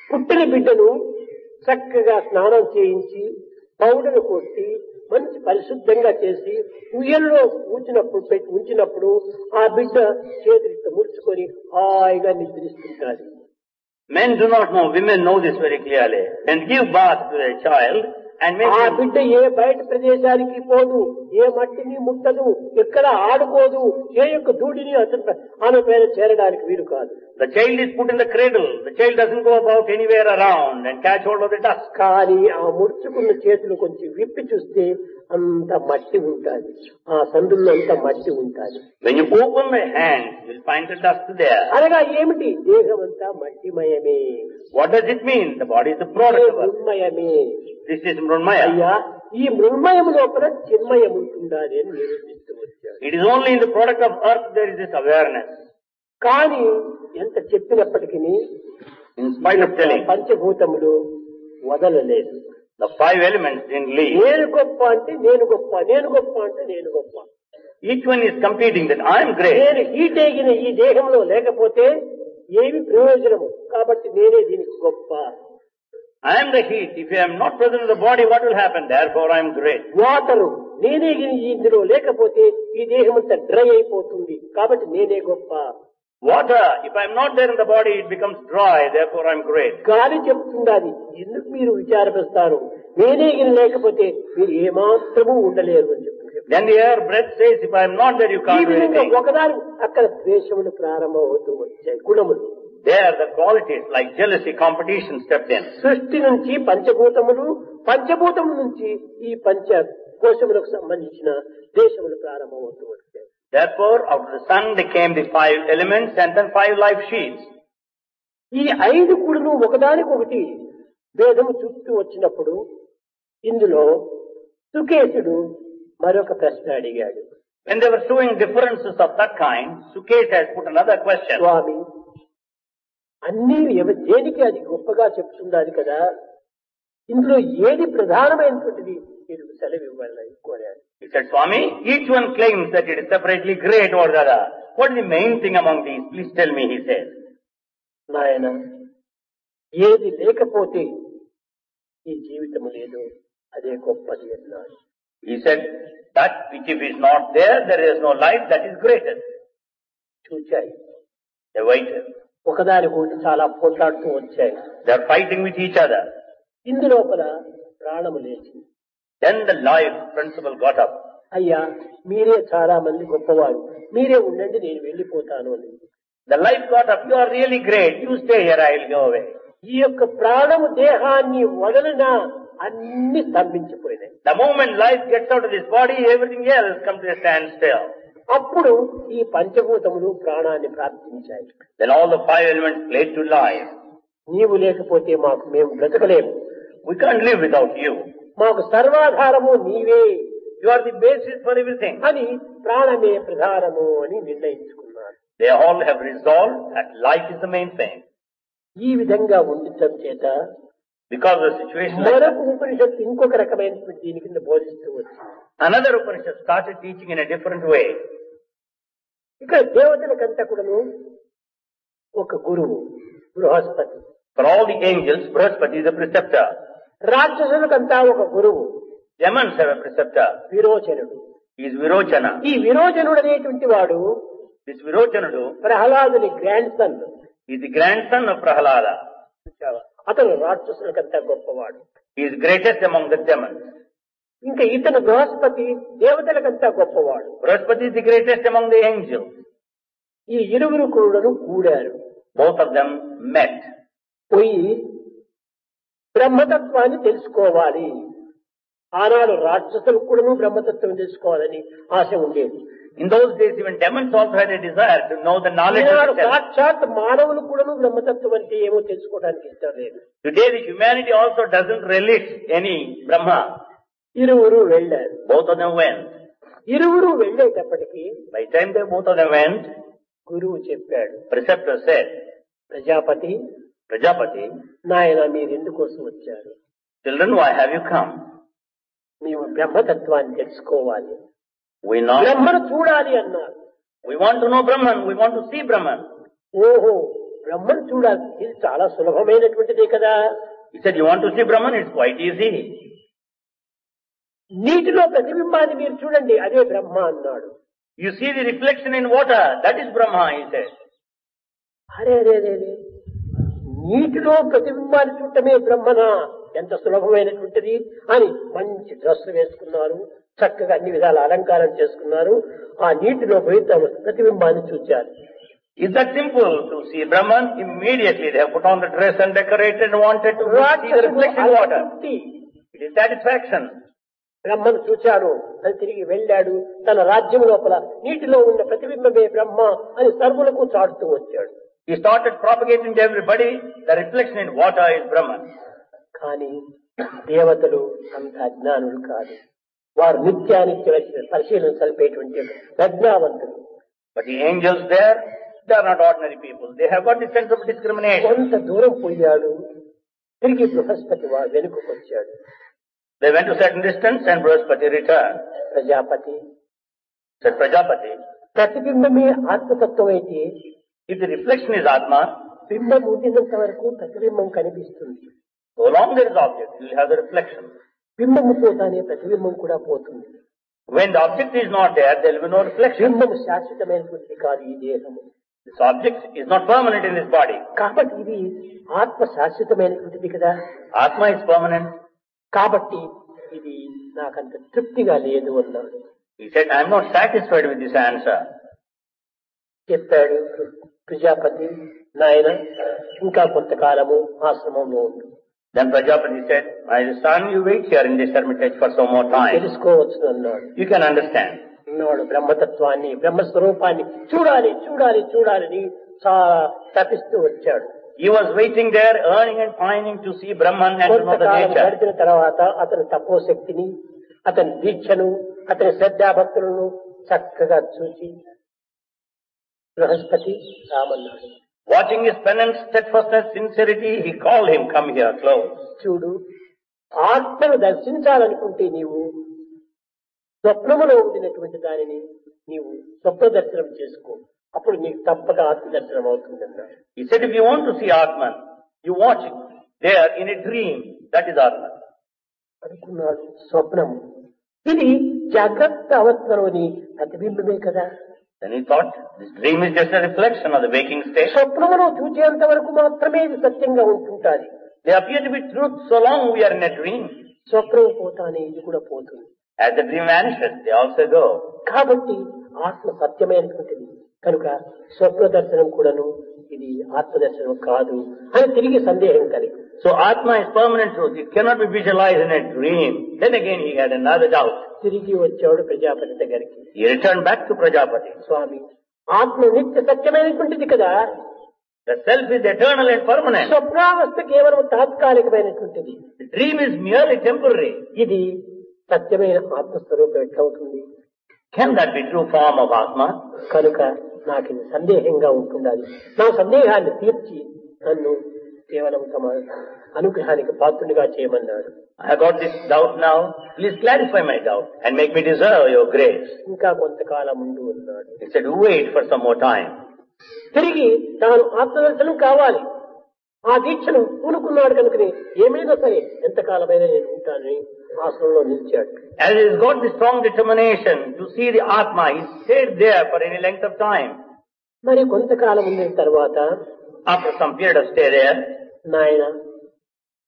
పుట్టిన బిడ్డను చక్కగా స్నానం చేయించి పౌడర్ కొట్టి మంచి పరిశుద్ధంగా చేసి ఉయ్యల్లో ఉంచినప్పుడు ఆ బిడ్డ చేతులతో ముడుచుకొని హాయిగా నిద్రిస్తుంటారు. Men do not know, women know this very clearly. And give birth to a child and make ఆ him, బిడ్డ ఏ బయట ప్రదేశానికి పోదు, ఏ మట్టిని ముట్టదు, ఎక్కడ ఆడుకోదు, ఏ యొక్క ధూళిని అతను ఆమె పైన చేరడానికి వీలు కాదు. the child is put in the cradle. The child doesn't go about anywhere around and catch hold of the dust. కానీ ఆ ముడుచుకున్న చేతులు కొంచెం విప్పి చూస్తే అంత మట్టి ఉంటుంది, ఆ సందుల్లో అంత మట్టి ఉంటుంది. When you open the hand, you'll find the dust there. అనగా ఏమిటి? దేహం అంతా మట్టిమయమే, What does it mean? The body is the product of earth. మృన్మయమే. This is mrunmaya. అయ్యా, ఈ మృన్మయం లోపల చిన్మయం ఉంటుందని నేను నిరూపిస్తూ వచ్చాను. It is only in the product of earth there is this awareness. కానీ ఎంత చెప్పినప్పటికీ In spite of telling, పంచభూతములు వదలలేదు. the five elements didn't leave. నేను గొప్ప అంటే నేను గొప్ప, నేను గొప్ప అంటే నేను గొప్ప. Each one is competing that I am great. నేను హీట్ ఎగిన ఈ దేహంలో లేకపోతే ఏమి ప్రయోజనము, కాబట్టి నేనే దీనికి గొప్ప. I am the heat. If I am not present in the body, what will happen? Therefore I am great. Water, నేనే ఇందులో లేకపోతే ఈ దేహం అంతా డ్రై అయిపోతుంది, కాబట్టి నేనే గొప్ప. Water, if I am not there in the body, it becomes dry. Therefore I am great. గాలి చెప్తుండాలి, ఎందుకు మీరు విచారపరుస్తారు, నేనే లేకపోతే మీరు ఏమాత్రము ఉండలేరు అని చెప్తుంది. Then the air breath says, if I am not there, you ఈ can't do విధంగా anything. ఒకదాని అక్కడ ద్వేషములు ప్రారంభమవుతూ వచ్చాయి, గుణములు. There the qualities like jealousy, competition stepped in. సృష్టి నుంచి పంచభూతములు, పంచభూతముల నుంచి ఈ పంచ కోశములకు సంబంధించిన దేశములు ప్రారంభమవుతూ వచ్చాయి. Therefore, out of the sun there came the five elements and then five life sheets. ఈ ఐదు కూడాను ఒకదానికొకటి భేదము చూస్తూ వచ్చినప్పుడు ఇందులో సుకేశుడు మరొక ప్రశ్న అడిగాడు. When they were showing differences of that kind, Sukesh has put another question. స్వామి, అన్ని దేనికి అది గొప్పగా చెప్తున్నది కదా, ఇందులో ఏది ప్రధానమైనటువంటిది మీరు సెలవు ఇవ్వాలని కోరాడు. He said, Swami, each one claims that it is separately great or the other. What is the main thing among these? Please tell me, he said. నాయన, ఏది లేకపోతే ఈ జీవితము లేదు, అదే గొప్పది అన్నాడు. He said, that which if is not there, there is no life, that is greatest. చూచాయి, They waited. ఒకదానికొకటి చాలా పోట్లాడుతూ వచ్చాయి. They are fighting with each other. ఇందులోపల ప్రాణము లేచింది. Then the life principle got up. అయ్యా, మీరే చాలా మంది గొప్పవారు, మీరే ఉండండి, నేను వెళ్ళిపోతాను అని. The life got up. You are really great. You stay here, I will go away. ఈ యొక్క ప్రాణము దేహాన్ని వదలిన అన్ని స్తంభించిపోయినాయి. The moment life gets out of this body, everything else comes to a standstill. అప్పుడు ఈ పంచభూతములు ప్రాణాన్ని ప్రార్థించాయి. Then all the five elements played to life. నీవు లేకపోతే మేము బ్రతకలేము, We can't live without you. మాకు సర్వాధారము నీవే You are the basis for everything. అని ప్రాణమే ప్రధానము అని నిర్ణయించుకున్నారు. They all have resolved that life is the main thing. ఈ విధంగా ఉండటం చేత Because the situation like మరొక that, ఉపనిషత్తు ఇంకొక రకమైనటువంటి దీని కింద బోధిస్తూ వచ్చింది. another Upanishad started teaching in a different way. ఇక్కడ దేవతలకంతా కూడాను ఒక గురువు Brihaspati, For all the angels, Brihaspati is a preceptor. రాక్షసులకంతా ఒక గురువు Demons have a preceptor. విరోచనుడు. He is Virochana. ఈ విరోచనుడు అనేటువంటి వాడు This Virochanudu ప్రహ్లాదుని grand son. is the grandson of Prahalada. అతను రాక్షసులకంతా గొప్పవాడు. He is greatest among the demons. ఇంకా ఇతను బృహస్పతి దేవతలకంతా గొప్పవాడు. Brihaspati is the greatest among the angels. ఈ ఇరువురు కూడాను కూడారు. Both of them met. పోయి బ్రహ్మతత్వాన్ని తెలుసుకోవాలి. ఆనాడు రాక్షసులకు కూడాను బ్రహ్మతత్వం తెలుసుకోవాలని ఆశ ఉండేది. In those days, even demons also had a desire to know the knowledge of the self. సాక్షాత్ మానవులు కూడాను బ్రహ్మతత్వం అంటే ఏమో తెలుసుకోవడానికి ఇష్టం లేదు. Today, the humanity also doesn't relish any Brahma. ఇరువురు వెళ్ళారు. Both of them went. ఇరువురు వెళ్ళేటప్పటికీ By the time both of them went, గురువు చెప్పాడు, preceptor said, ప్రజాపతి, నాయన మీరు ఎందుకోసం వచ్చారు? Children, why have you come? మేము బ్రహ్మతత్వాన్ని తెలుసుకోవాలి, We బ్రహ్మను చూడాలి అన్నారు. We want to know Brahman. We want to see Brahman. ఓహో, బ్రహ్మను చూడాలి, ఇది చాలా సులభమైనటువంటిదే కదా. He said, you want to see Brahman? It's quite easy. నీటిలో ప్రతిబింబాన్ని మీరు చూడండి, అదే బ్రహ్మ అన్నాడు. You see the reflection in water. That is Brahma, he said. అరే నీటిలో ప్రతిబింబాన్ని చూడటమే బ్రహ్మనా, ఎంత సులభమైనటువంటిది అని మంచి డ్రెస్ వేసుకున్నారు, చక్కగా అన్ని విధాల అలంకారం చేసుకున్నారు. ఆ నీటిలో పోయి తమ ప్రతిబింబాన్ని చూచారు. Is that simple to see Brahman? Immediately they have put on the dress and decorated and wanted to see the reflection in water. It is satisfaction. బ్రహ్మను చూచాడు అని తిరిగి వెళ్ళాడు. తన రాజ్యం లోపల నీటిలో ఉన్న ప్రతిబింబమే బ్రహ్మ అని సర్వులకు చాటుతూ వచ్చాడు. He started propagating to everybody the reflection in water is Brahman. కానీ దేవతలు అంత అజ్ఞానులు కాదు. వారు నిత్యానిత్య పరిశీలన సరిపేటువంటి ప్రజ్ఞావంతులు. But the angels there, they are not ordinary people. They have got the sense of discrimination. కొంత దూరం పోయాడు, తిరిగి బృహస్పతి వెనుకకు వచ్చాడు. They went to a certain distance and Brihaspati returned. Prajapati Said Prajapati, ప్రతిబింబమే ఆత్మతత్వం అయితే, if the reflection is Atma, బింబం ఉండినంత వరకు ప్రతిబింబం కనిపిస్తుంది. so long there is object, you will have the reflection. బింబము పోతానే ప్రతిబింబం కూడా పోతుంది. When the object is not there, there will be no reflection. బింబము శాశ్వతమైనటువంటి కాదు ఈ దేహము. This object is not permanent in this body. కాబట్టి ఇది ఆత్మ శాశ్వతమైనటువంటిది కదా. Atma is permanent. కాబట్టి ఇది నాకంత తృప్తిగా లేదు అన్నాడు. He said, I am not satisfied with this answer. చెప్పాడు ప్రజాపతి, నాయన ఇంకా కొంతకాలము ఆశ్రమంలో ఉండు. Then Prajapati said, my son, you wait here in this hermitage for some more time. తెలుసుకోవచ్చు అన్నాడు. You can understand. అన్నాడు బ్రహ్మతత్వాన్ని, బ్రహ్మస్వరూపాన్ని చూడాలి చూడాలి చూడాలని చాలా తపిస్తూ వచ్చాడు. He was waiting there, earning and pining to see Brahman and to know the కొంతకాలం nature. గడిచిన తర్వాత అతని తపోశక్తిని, అతని దీక్షను, అతని శ్రద్ధాభక్తులను చక్కగా చూసి Brihaspati రామన్నాడు. Watching his penance, steadfastness, sincerity, he called him, come here, close. చూడు, ఆత్మను దర్శించాలనుకుంటే నీవు స్వప్నములో ఉండినటువంటి దానిని నీవు స్వప్న దర్శనం చేసుకో, అప్పుడు నీకు తప్పక ఆత్మ దర్శనం అవుతుందన్నాడు. He said, if you want to see Atman, you watch it there in a dream. That is Atman. అనుకున్నాడు, స్వప్నము ఇది జాగ్రత్త అవస్థలోని ప్రతిబింబమే కదా. Then he thought, this dream is just a reflection of the waking state. స్వప్నములో చూచేంత వరకు మాత్రమే ఇది సత్యంగా ఉంటుంటాది. They appear to be truth so long we are in a dream. స్వప్నం పోతానే ఇది కూడా పోతుంది. As the dream vanishes, they also go. కాబట్టి ఆత్మ సత్యమైనటువంటిది కనుక స్వప్న దర్శనం కూడాను ఇది ఆత్మ దర్శనం కాదు అని తిరిగి సందేహం కలిగి. So Atma is permanent truth. It cannot be visualized in a dream. Then again he had another doubt. తిరిగి వచ్చాడు ప్రజాపతి దగ్గరికి. He returned back to Prajapati. స్వామి, ఆత్మ నిత్య సత్యమైనటువంటిది కదా. The self is eternal and permanent. స్వప్నావస్థ కేవలం తాత్కాలికమైనటువంటిది. The dream is merely temporary. ఇది సత్యమైన ఆత్మస్వరూపం ఎట్లవుతుంది? Can that be true form of Atma? కనుక నాకు ఇది సందేహంగా ఉంటుండాలి. నా సందేహాన్ని తీర్చి నన్ను కేవలం తమ అనుగ్రహానికి పాత్రునిగా చేయమన్నాడు. I have got this doubt now. Please clarify my doubt and make me deserve your grace. ఇంకా కొంతకాలం ముందు ఉన్నాడు. He said, wait for some more time. తిరిగి తాను ఆత్మదర్శనం కావాలి, ఆ దీక్షను పూనుకున్నాడు కనుకనే ఏమైనా సరే ఎంతకాలమైనా నేను ఉంటానని ఆశ్రమంలో నిలిచాడు. As he has got the strong determination to see the Atma, he stayed there for any length of time. మరి కొంతకాలం ఉండిన తర్వాత After some period of stay there, నాయన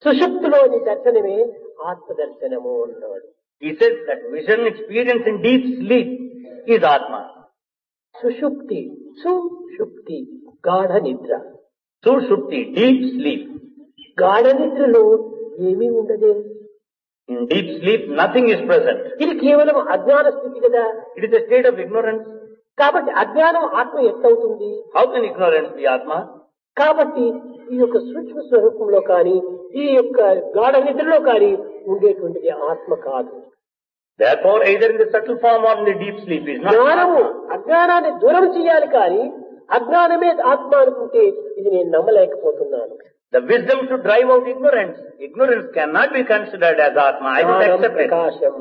సుషుప్తిలోని దర్శనమే ఆత్మ దర్శనము అన్నాడు. He says that vision experience in deep sleep is Atma. సుషుప్తి, సుషుప్తి గాఢ నిద్ర. Sushupti, deep sleep. గాఢ నిద్రలో ఏమీ ఉండదే. In deep sleep, nothing is present. ఇది కేవలం అజ్ఞాన స్థితి కదా. It is a state of ignorance. కాబట్టి అజ్ఞానం ఆత్మ ఎట్లవుతుంది? How can ignorance be Atma? కాబట్టి ఈ యొక్క సూక్ష్మ స్వరూపంలో కానీ ఈ యొక్క గాఢ నిద్రలో కానీ ఉండేటువంటిది ఆత్మ కాదు. Therefore, either in the subtle form or in the deep sleep is not జ్ఞానము Atma. అజ్ఞానాన్ని దూరం చేయాలి కానీ అజ్ఞానమే ఆత్మ అనుకుంటే ఇది నేను నమ్మలేకపోతున్నాను. The wisdom should drive out ignorance. Ignorance cannot be considered as Atma. I don't జ్ఞానం accept it. ప్రకాశం,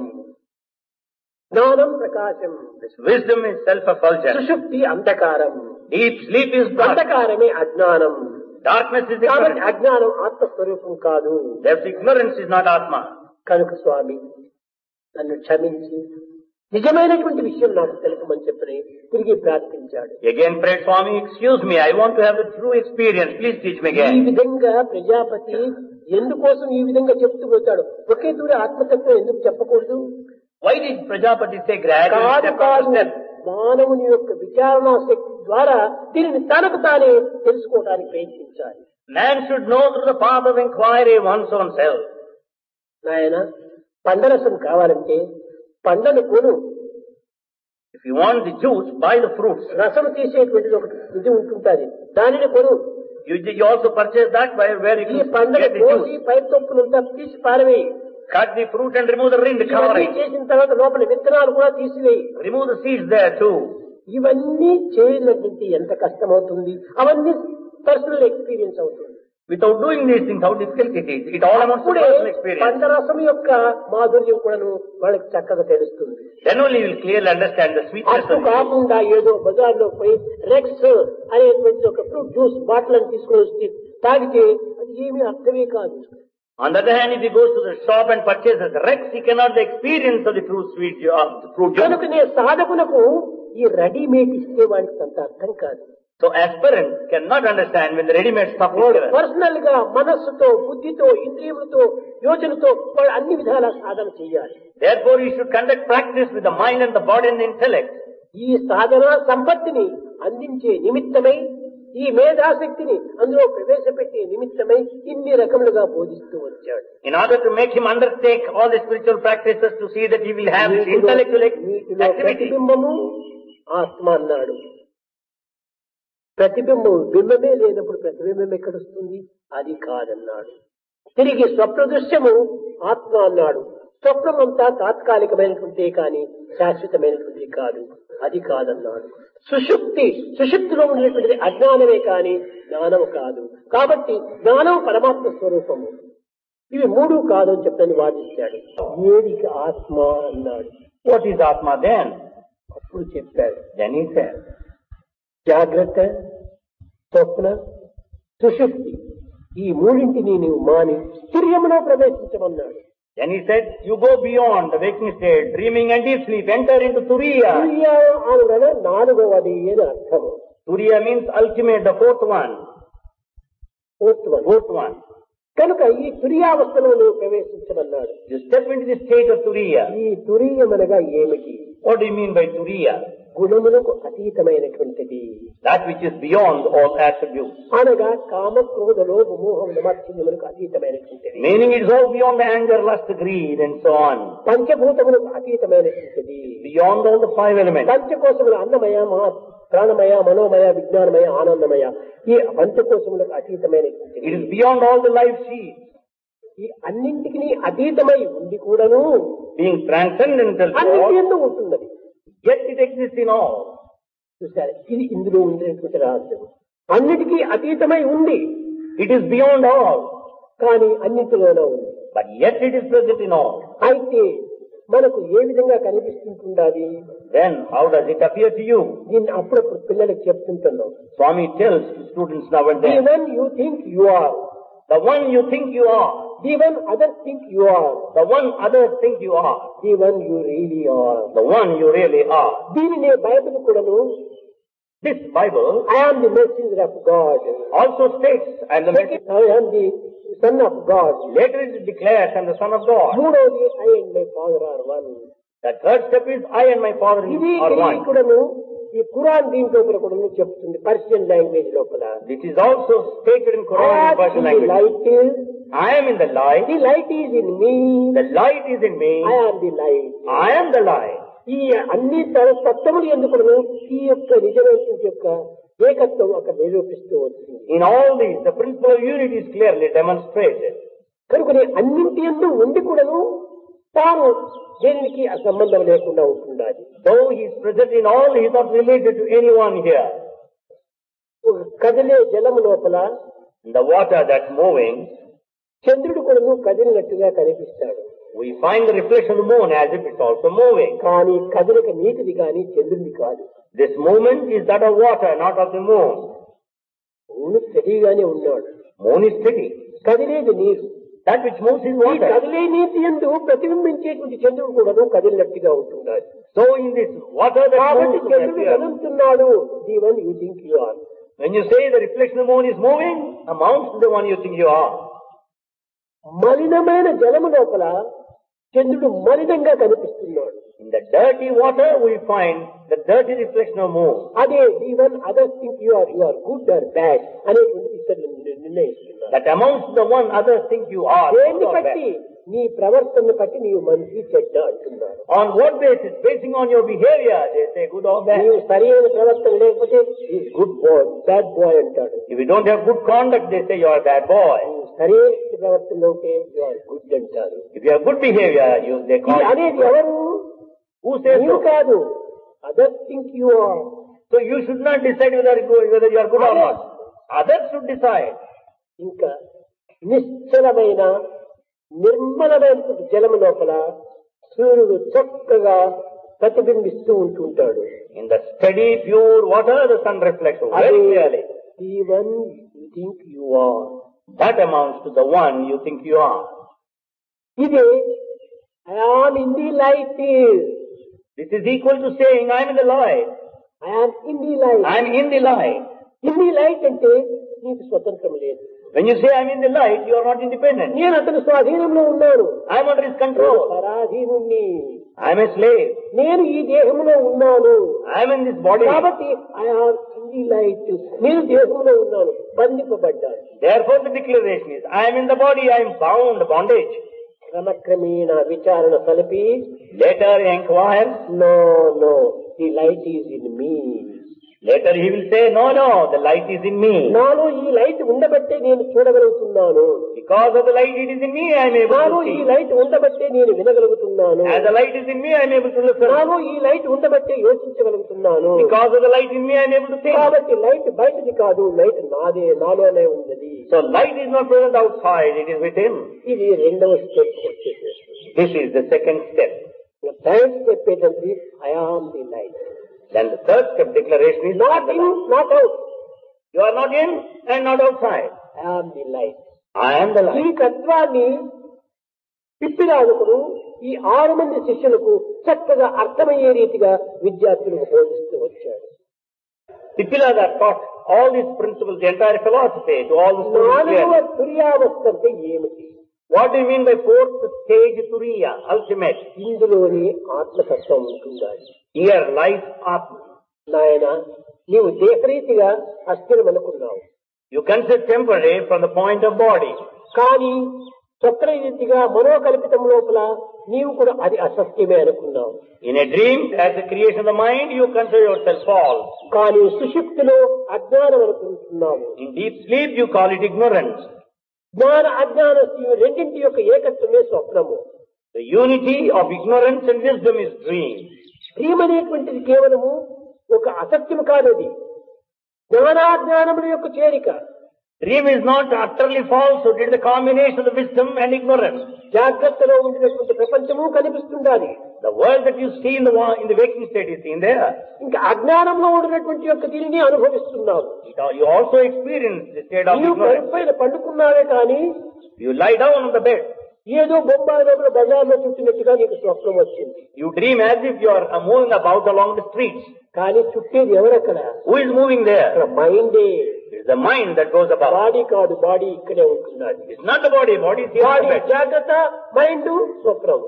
జ్ఞానం ప్రకాశం, This wisdom is self-effulgent. సుషుప్తి అంధకారం, Deep sleep is dark. అంధకారమే అజ్ఞానం. Darkness is కాబట్టి ignorance. అజ్ఞానం ఆత్మస్వరూపం కాదు. Therefore, ignorance is not Atma. కనుక స్వామి నన్ను క్షమించి నిజమైనటువంటి విషయం నాకు తెలుపమని చెప్పి తిరిగి ప్రార్థించాడు. Again prayed, Swami, excuse me, I want to have the true experience. Please teach me ఈ again. విధంగా ప్రజాపతి ఎందుకోసం ఈ విధంగా చెప్తూ పోతాడు? ఒకే దూర ఆత్మతత్వం ఎందుకు చెప్పకూడదు? Why did Prajapati say gradually కాదు step కాదు, after step? మానవుని యొక్క విచారణా శక్తి ద్వారా దీనిని తనకు తానే తెలుసుకోవడానికి ప్రయత్నించాలి. Man should know through the path of inquiry one's own self. నాయన పండరసం కావాలంటే పండను కొను, If you want the juice, buy the fruits. రసం తీసేటువంటిది ఒకటి ఇది ఉంటుంటుంది, దానిని కొను. You also purchase that where you ఈ can పండగ get the కోసి juice. పై తొప్పునంతా తీసి పారవేయి. Cut the fruit and remove the rind ఇవన్నీ covering. చేసిన తర్వాత లోపల విత్తనాలు కూడా తీసివేయి. Remove the seeds there too. ఇవన్నీ చేయలేదంటే ఎంత కష్టమవుతుంది? అవన్నీ పర్సనల్ ఎక్స్పీరియన్స్ అవుతుంది. Without doing these things, how difficult it is. It all amounts to అప్పుడే personal experience. పండరసం యొక్క మాధుర్యం కూడాను వాళ్ళకి చక్కగా తెలుస్తుంది. Then only you will clearly understand the sweetness అప్పు of it. కాకుండా ఏదో బజార్లో పోయి రెక్స్ అనేటువంటి ఒక ఫ్రూట్ జ్యూస్ బాటిల్ అని తీసుకొని వచ్చి తాగితే అది ఏమీ అర్థమే కాదు. On the other hand, if he goes to the shop and purchases Rex, he cannot the experience of the fruit juice. కనుకనే సాధకులకు ఈ రెడీమేడ్ ఇస్తే వాడికి అంత అర్థం కాదు. So aspirant cannot understand when the ready-made stuff is given. Personal గా మనస్సుతో, బుద్ధితో, ఇంద్రియములతో, యోచనతో వాడు అన్ని విధాల సాధన చేయాలి. Therefore, he should conduct practice with the mind and the body and the intellect. ఈ సాధన సంపత్తిని అందించే నిమిత్తమై, ఈ మేధాశక్తిని అందులో ప్రవేశపెట్టే నిమిత్తమై ఇన్ని రకములుగా బోధిస్తూ వచ్చాడు. In order to make him undertake all the spiritual practices to see that he will have his intellectual వీటిలో activity. ప్రతిబింబము ఆత్మ అన్నాడు. ప్రతిబింబం బింబమే లేనప్పుడు ప్రతిబింబం ఎక్కడొస్తుంది? అది కాదన్నాడు. తిరిగి స్వప్న దృశ్యము ఆత్మ అన్నాడు. స్వప్నం అంతా తాత్కాలికమైనటువంటి కానీ శాశ్వతమైనటువంటి కాదు, అది కాదన్నాడు. సుషుప్తిలో ఉండేటువంటిది అజ్ఞానమే కానీ జ్ఞానము కాదు. కాబట్టి జ్ఞానం పరమాత్మ స్వరూపము. ఇవి మూడు కాదు అని చెప్పని వాదించాడు. ఏదికి ఆత్మ అన్నాడు. What is Atma then? అప్పుడు చెప్పాడు, Then he said, జాగ్రత్త, స్వప్న, సుషుప్తి ఈ మూడింటిని నీవు మాని స్థిర్యములో ప్రవేశించమన్నాడు. Then he said, you go beyond the waking state, dreaming and deep sleep, enter into Turiya. తుర్య అనగా నాలుగవది అని అర్థము. Turiya means ultimate, the fourth one. Fourth one. కనుక ఈ తుర్యావస్థలో నువ్వు ప్రవేశించమన్నాడు. You step into the state of Turiya. ఈ తుర్యమనగా ఏమిటి? What do you mean by Turiya? గుణములకు అతీతమైనటువంటిది. That which is beyond all attributes. అనగా కామ, క్రోధ, లోభ, మోహముల మత్సర్యములకు అతీతమైనటువంటిది. Meaning it is all beyond the anger, lust, greed and so on. పంచభూతములకు అతీతమైనటువంటిది. Beyond all the five elements. పంచకోశములు అన్నమయ, ప్రాణమయ, మనోమయ, విజ్ఞానమయ, ఆనందమయ ఈ పంచకోశములకు అతీతమైనటువంటిది. It is beyond all the life sheets. ఈ అన్నింటికి అతీతమై ఉండి కూడాను Being transcendental to అన్నింటి all, ఎందు ఉంటున్నది. yet it exists in all. చూసారు, ఇది ఇందులో ఉండేటువంటి రహస్యం. అన్నిటికీ అతీతమై ఉంది, It is beyond all, కానీ అన్నింటిలోనే ఉంది. but yet it is present in all. అయితే మనకు ఏ విధంగా కనిపిస్తుంటుండాలి? Then how does it appear to you? దీన్ని అప్పుడప్పుడు పిల్లలకు చెప్తుంటున్నాం. Swami tells to students now and The then, one you think you are, the one you think you are, the one others think you are, the one others think you are, the one you really are. the one you really are. దీనినే Bible కూడాను This Bible I am the messenger of God. also states, I am the Second, I am the son of God. later it declares, I am the Son of God. మూడవది I and my father are one. The third step is, I and my Father ఇది are one. కూడాను ఈ ఖురాన్ దీంట్లో కూడా చెప్తుంది Persian language లోపల. This is also stated in Quran in Persian language. Light, I am in the light. the light is in me. The light is in me. I am the light. I am the light. ఈ అన్ని తత్వములు ఎందుకు ఈ యొక్క నిజమైన యొక్క ఏకత్వం అక్కడ నిరూపిస్తూ వచ్చింది. In all these, the principle of unity is clearly demonstrated. కనుకనే అన్నింటి యందు ఉండి కూడాను తాను దేనికి ఆ సంబంధం లేకుండా ఉంటుండాలి. Though he is present in all, he is not related to anyone here. ఒక కదిలే జలము లోపల In the water that's moving, చంద్రుడు కూడాను కదిలినట్టుగా కనిపిస్తాడు. we find the reflection of the moon as if it's also moving. కానీ కదలిక నీటిది కానీ చంద్రుడిది కాదు. This movement is that of water, not of the moon. మూడు స్టడీగానే ఉన్నాడు. Moon is steady. కదిలేది నీరు. That which moves is ఈ water. కదిలే నీటి యందు ప్రతిబింబించేటువంటి చంద్రుడు కూడాను కదిలినట్టుగా ఉంటున్నాడు. So in this water that కాబట్టి moves, చంద్రుడు కదులుతున్నాడు. The one you think you are. when you say the reflection of the moon is moving, amounts to the one you think you are. మలినమైన జలము లోపల చంద్రుడు మలినంగా కనిపిస్తున్నాడు. In the dirty water, we find the dirty reflection of moon. అదే even others think you are good or bad అనేటువంటి ఇతరులు నిర్ణయిస్తున్నారు. That amounts to the one others think you are. దేన్ని good or బట్టి bad. నీ ప్రవర్తనను బట్టి నీవు మంచి చెడ్డ అంటున్నారు. On what basis? Basing on your behavior, they say good or bad. నీవు సరైన ప్రవర్తన లేకపోతే గుడ్ బాయ్ బ్యాడ్ బాయ్ అంటాడు. If you don't have good conduct, they say you are a bad boy. నీవు సరైన ప్రవర్తన ఉంటే యు ఆర్ గుడ్ అంటారు. If you have good behavior, they call ఇది you అనేది good. ఎవరు? Who says నీవు so? కాదు. Others think you are. So you should not decide whether you are good or not. Others should decide. ఇంకా నిశ్చలమైన నిర్మలమైన జలము లోపల సూర్యుడు చక్కగా ప్రతిబింబిస్తూ ఉంటుంటాడు. In the steady, pure water, the sun reflects very clearly. Even you think you are. That amounts to the one you think you are. ఇది I am in the light. This is equal to saying, I am in the light. I am in the light. I am in the light. In the light అంటే నీకు స్వతంత్రం లేదు. When you say I am in the light, you are not independent. నేను అతని స్వాధీనంలో ఉన్నాను. I am under his control. పరాధీనుణ్ణి. I am a slave. నేను ఈ దేహంలో ఉన్నాను. I am in this body. కాబట్టి I am in the light. నేను దేహంలో ఉన్నాను, బంధింపబడ్డాను. Therefore the declaration is, I am in the body, I am bound, bondage. క్రమక్రమేణ విచారణ సలిపి Later he inquires. No no the light is in me. Later he will say, no, the light is in me. నాలో ఈ light ఉండబట్టే నేను చూడగలుగుతున్నాను. Because of the light it is in me, I am able నాలో to ఈ see. Light ఉండబట్టే నేను వినగలుగుతున్నాను. As the light is in me, I am able to listen. నాలో ఈ లైట్ ఉండబట్టే యోచించగలుగుతున్నాను. Because of the light in me, I am able to think. కాబట్టి light బయటది కాదు, light నాదే, నాలోనే ఉన్నది. So light is not present outside, it is within. ఇది రెండవ స్టెప్ వచ్చేసేస్తుంది. This is the second step. Third step ఏంటంటే I am the light. Then the third step declaration is not in not out. you are not in and not outside. I am the light. I am the ఈ light. తత్వాన్ని పిప్పిరాజుకుడు ఈ 6 మంది శిష్యులకు చక్కగా అర్థమయ్యే రీతిగా విద్యార్థులకు బోధిస్తూ వచ్చాడు. Pipilada taught all these principles, the entire philosophy to all the students. నాలుగవ Clearly. తుర్యావస్థ అంటే ఏమిటి? What do you mean by fourth stage Turiya, ultimate? ఇందులోని ఆత్మతత్వం ఉంటుండాలి. Here lies Atma. నాయన నీవు దేహరీతిగా అస్థిరమనుకున్నావు. You consider temporary from the point of body. కానీ స్వప్నరీతిగా మనోకల్పితం లోపల నీవు కూడా అది అసత్యమే అనుకున్నావు. In a dream, as the creation of the mind, you consider yourself false. కానీ సుషుప్తిలో అజ్ఞానం అనుకుంటున్నావు. In deep sleep, you call it ignorance. జ్ఞాన అజ్ఞాన రెండింటి యొక్క ఏకత్వమే స్వప్నము. The unity of ignorance and wisdom is dream. Dream అనేటువంటిది కేవలము ఒక అసత్యము కాదది, జ్ఞానాజ్ఞానముల యొక్క చేరిక. Dream is not utterly false, it is the combination of the wisdom and ignorance. జాగ్రత్తలో ఉండినటువంటి ప్రపంచము కనిపిస్తుండాలి. The world that you see in the waking state is seen there. ఇంకా అజ్ఞానంలో ఉండినటువంటి యొక్క దీనిని అనుభవిస్తున్నావు. You also experience the state of నీవు ignorance. పైన పండుకున్నావే కానీ You lie down on the bed. ఏదో బొంబాయి లోపల బజార్లో చుట్టినట్టుగా నీకు స్వప్నం వచ్చింది. You dream as if you are moving about along the streets. కానీ చుట్టేది ఎవరక్కడ? Who is moving there? అక్కడ మైండే. It's the mind that goes about. Body కాదు, బాడీ ఇక్కడే ఉంటున్నది. It's not the body. Body is body here. జాగ్రత్త, mind స్వప్నం.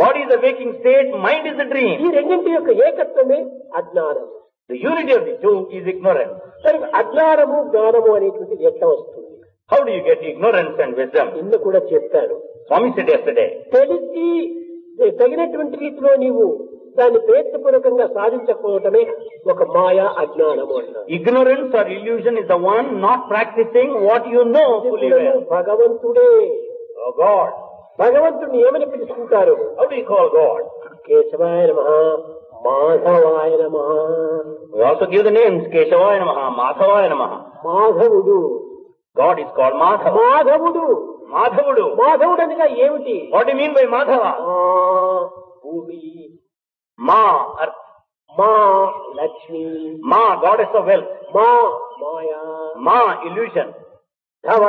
Body is the waking state. Mind is the ఈ dream. రెండింటి యొక్క ఏకత్వమే అజ్ఞానం. The unity of the two is ignorance. సరే, అజ్ఞానము జ్ఞానము అనేటువంటిది ఎట్లా వస్తుంది? How do you get ignorance and wisdom? నిన్న కూడా చెప్పాను. Swami said yesterday. తెలిసి తగినటువంటి రీతిలో నీవు దాన్ని ప్రయత్నపూర్వకంగా సాధించకపోవటమే ఒక మాయా అజ్ఞానము అన్నారు. Ignorance or illusion is the one not practicing what you know fully well. భగవంతుడే. Oh God. భగవంతుడిని ఏమని పిలుస్తుంటారు? How do you call God? కేశవాయ నమః, మాధవాయ నమః. We also give the names Keshavaya Namaha, Madhavaya Namaha. మాధవుడు. God is called Madhava. మాధవుడు. Madhavudu. మాధవుడు అనగా ఏమిటి? What do you mean by Madhava? భూమి. Ma, earth. మా Lakshmi. Ma, goddess of wealth. మా మాయా. Ma, illusion. ధవ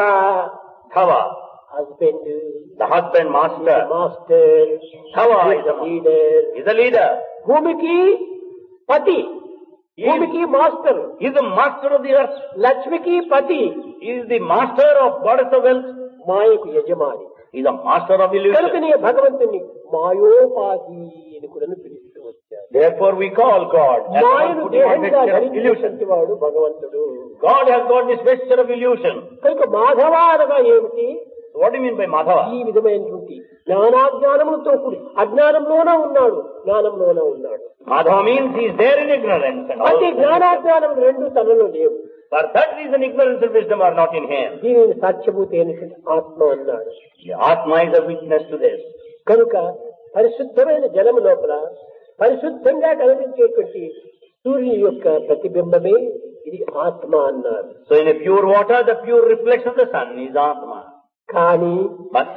Thava, husband. the husband, master. Master. Thava is the leader. is the leader. భూమికి పతి. భూమికి master. He is the master of the earth. లక్ష్మికి పతి. He is the master of goddess of wealth. మాయకు యజమాని. He is the master of illusion. కనుకనే భగవంతుని మాయోపాధి అని కూడా పిలుస్తూ వచ్చారు. Therefore we call God as one మాయను putting on దేహంగా vesture of illusion. ధరించినటువంటి వాడు భగవంతుడు. God has got this vesture of illusion. కనుక మాధవ అనగా ఏమిటి? What do you mean by Madhava? ఈ విధమైనటువంటి జ్ఞానాజ్ఞానములతో కూడి అజ్ఞానంలోనే ఉన్నాడు, జ్ఞానంలోనే ఉన్నాడు. Madhava means he is there in ignorance and all. అంటే జ్ఞానాజ్ఞానం రెండు తనలో లేవు. For that reason ignorance and wisdom are not in him. దీనిని సాక్ష్యభూతి అయినటువంటి ఆత్మ అన్నాడు. The Atma is a witness to this. కనుక పరిశుద్ధమైన జలము లోపల పరిశుద్ధంగా కనిపించేటువంటి సూర్యుని యొక్క ప్రతిబింబమే ఇది ఆత్మ అన్నారు. So in a pure water, the pure reflection of the sun is Atma. కానీ But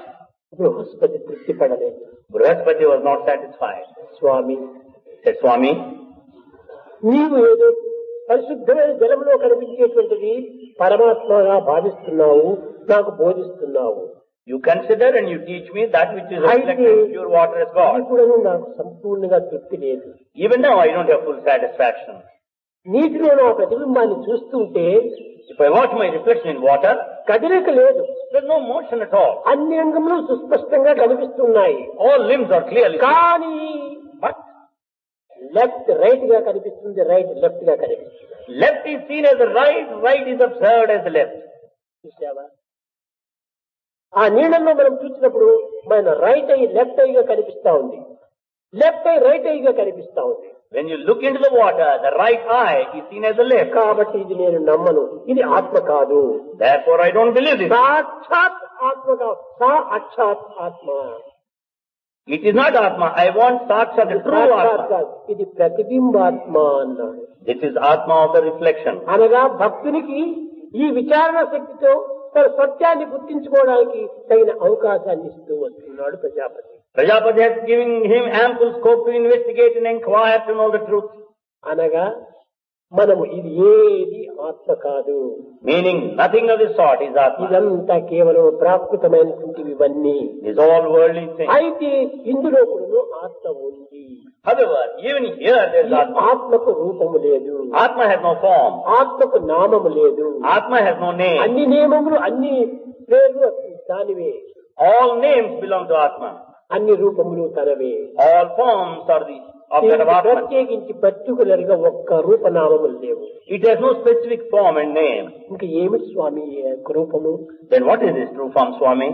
బృహస్పతి తృప్తి పడలేదు. Brihaspati was not satisfied. Swamy, Said Swami, నీవు ఏదో పరిశుద్ధమైన జలంలో కనిపించేటువంటిది పరమాత్మగా భావిస్తున్నావు, నాకు బోధిస్తున్నావు. you consider and you teach me that which is reflected in pure water as ఇది God. కూడా నాకు సంపూర్ణంగా తృప్తి లేదు. Even now I don't have full satisfaction. నీటిలో నా ప్రతిబింబాన్ని చూస్తుంటే If I watch my reflection in water, కదలిక లేదు. there's no motion at all. అన్ని అంగములు సుస్పష్టంగా కనిపిస్తున్నాయి. All limbs are clearly seen. కానీ But లెఫ్ట్ రైట్ గా కనిపిస్తుంది, రైట్ లెఫ్ట్ గా కనిపిస్తుంది. left is seen as the right, right is observed as the left. చూసావా? ఆ నీళ్ళల్లో మనం చూసినప్పుడు మన రైట్ ఐ లెఫ్ట్ ఐగా కనిపిస్తా ఉంది, లెఫ్ట్ ఐ రైట్ ఐగా కనిపిస్తా ఉంది. When you look into the water, the right eye is seen as the left. కాబట్టి ఇది నేను నమ్మను, ఇది ఆత్మ కాదు. Therefore I don't believe this. సాక్షాత్ ఆత్మ కాదు, సాక్షాత్ ఆత్మ. It is not Atma. I want Sakshat, the true సాక్షాత్ Atma. కాదు, ఇది ప్రతిబింబాత్మ అన్నాడు. This is Atma of the reflection. అనగా భక్తునికి ఈ విచారణ శక్తితో తన సత్యాన్ని గుర్తించుకోవడానికి తగిన అవకాశాన్ని ఇస్తూ వస్తున్నాడు Prajapati. Prajapati has given him ample scope to investigate and inquire to know the truth. అనగా మనము ఇది ఏది ఆత్మ కాదు, Meaning nothing of this sort is Atma. ఇదంతా కేవలం ప్రాకృతమైనటువంటివి ఇవన్నీ. It is all worldly things. అయితే ఇందులో కూడా ఆత్మ ఉంది. However, even here there is ఈ Atma. ఆత్మకు రూపము లేదు, Atma has no form. ఆత్మకు నామము లేదు. Atma has no name. అన్ని నియమములు అన్ని పేర్లు దానివే, All names belong to Atma. అన్ని రూపములు తనవే. All forms are the of that of Atma. ప్రత్యేకించి పర్టికులర్ గా ఒక్క రూపనామములు లేవు. It has no specific form and name. ఇంకా ఏమిటి స్వామి ఈ యొక్క రూపము? Then what is this true form, Swami?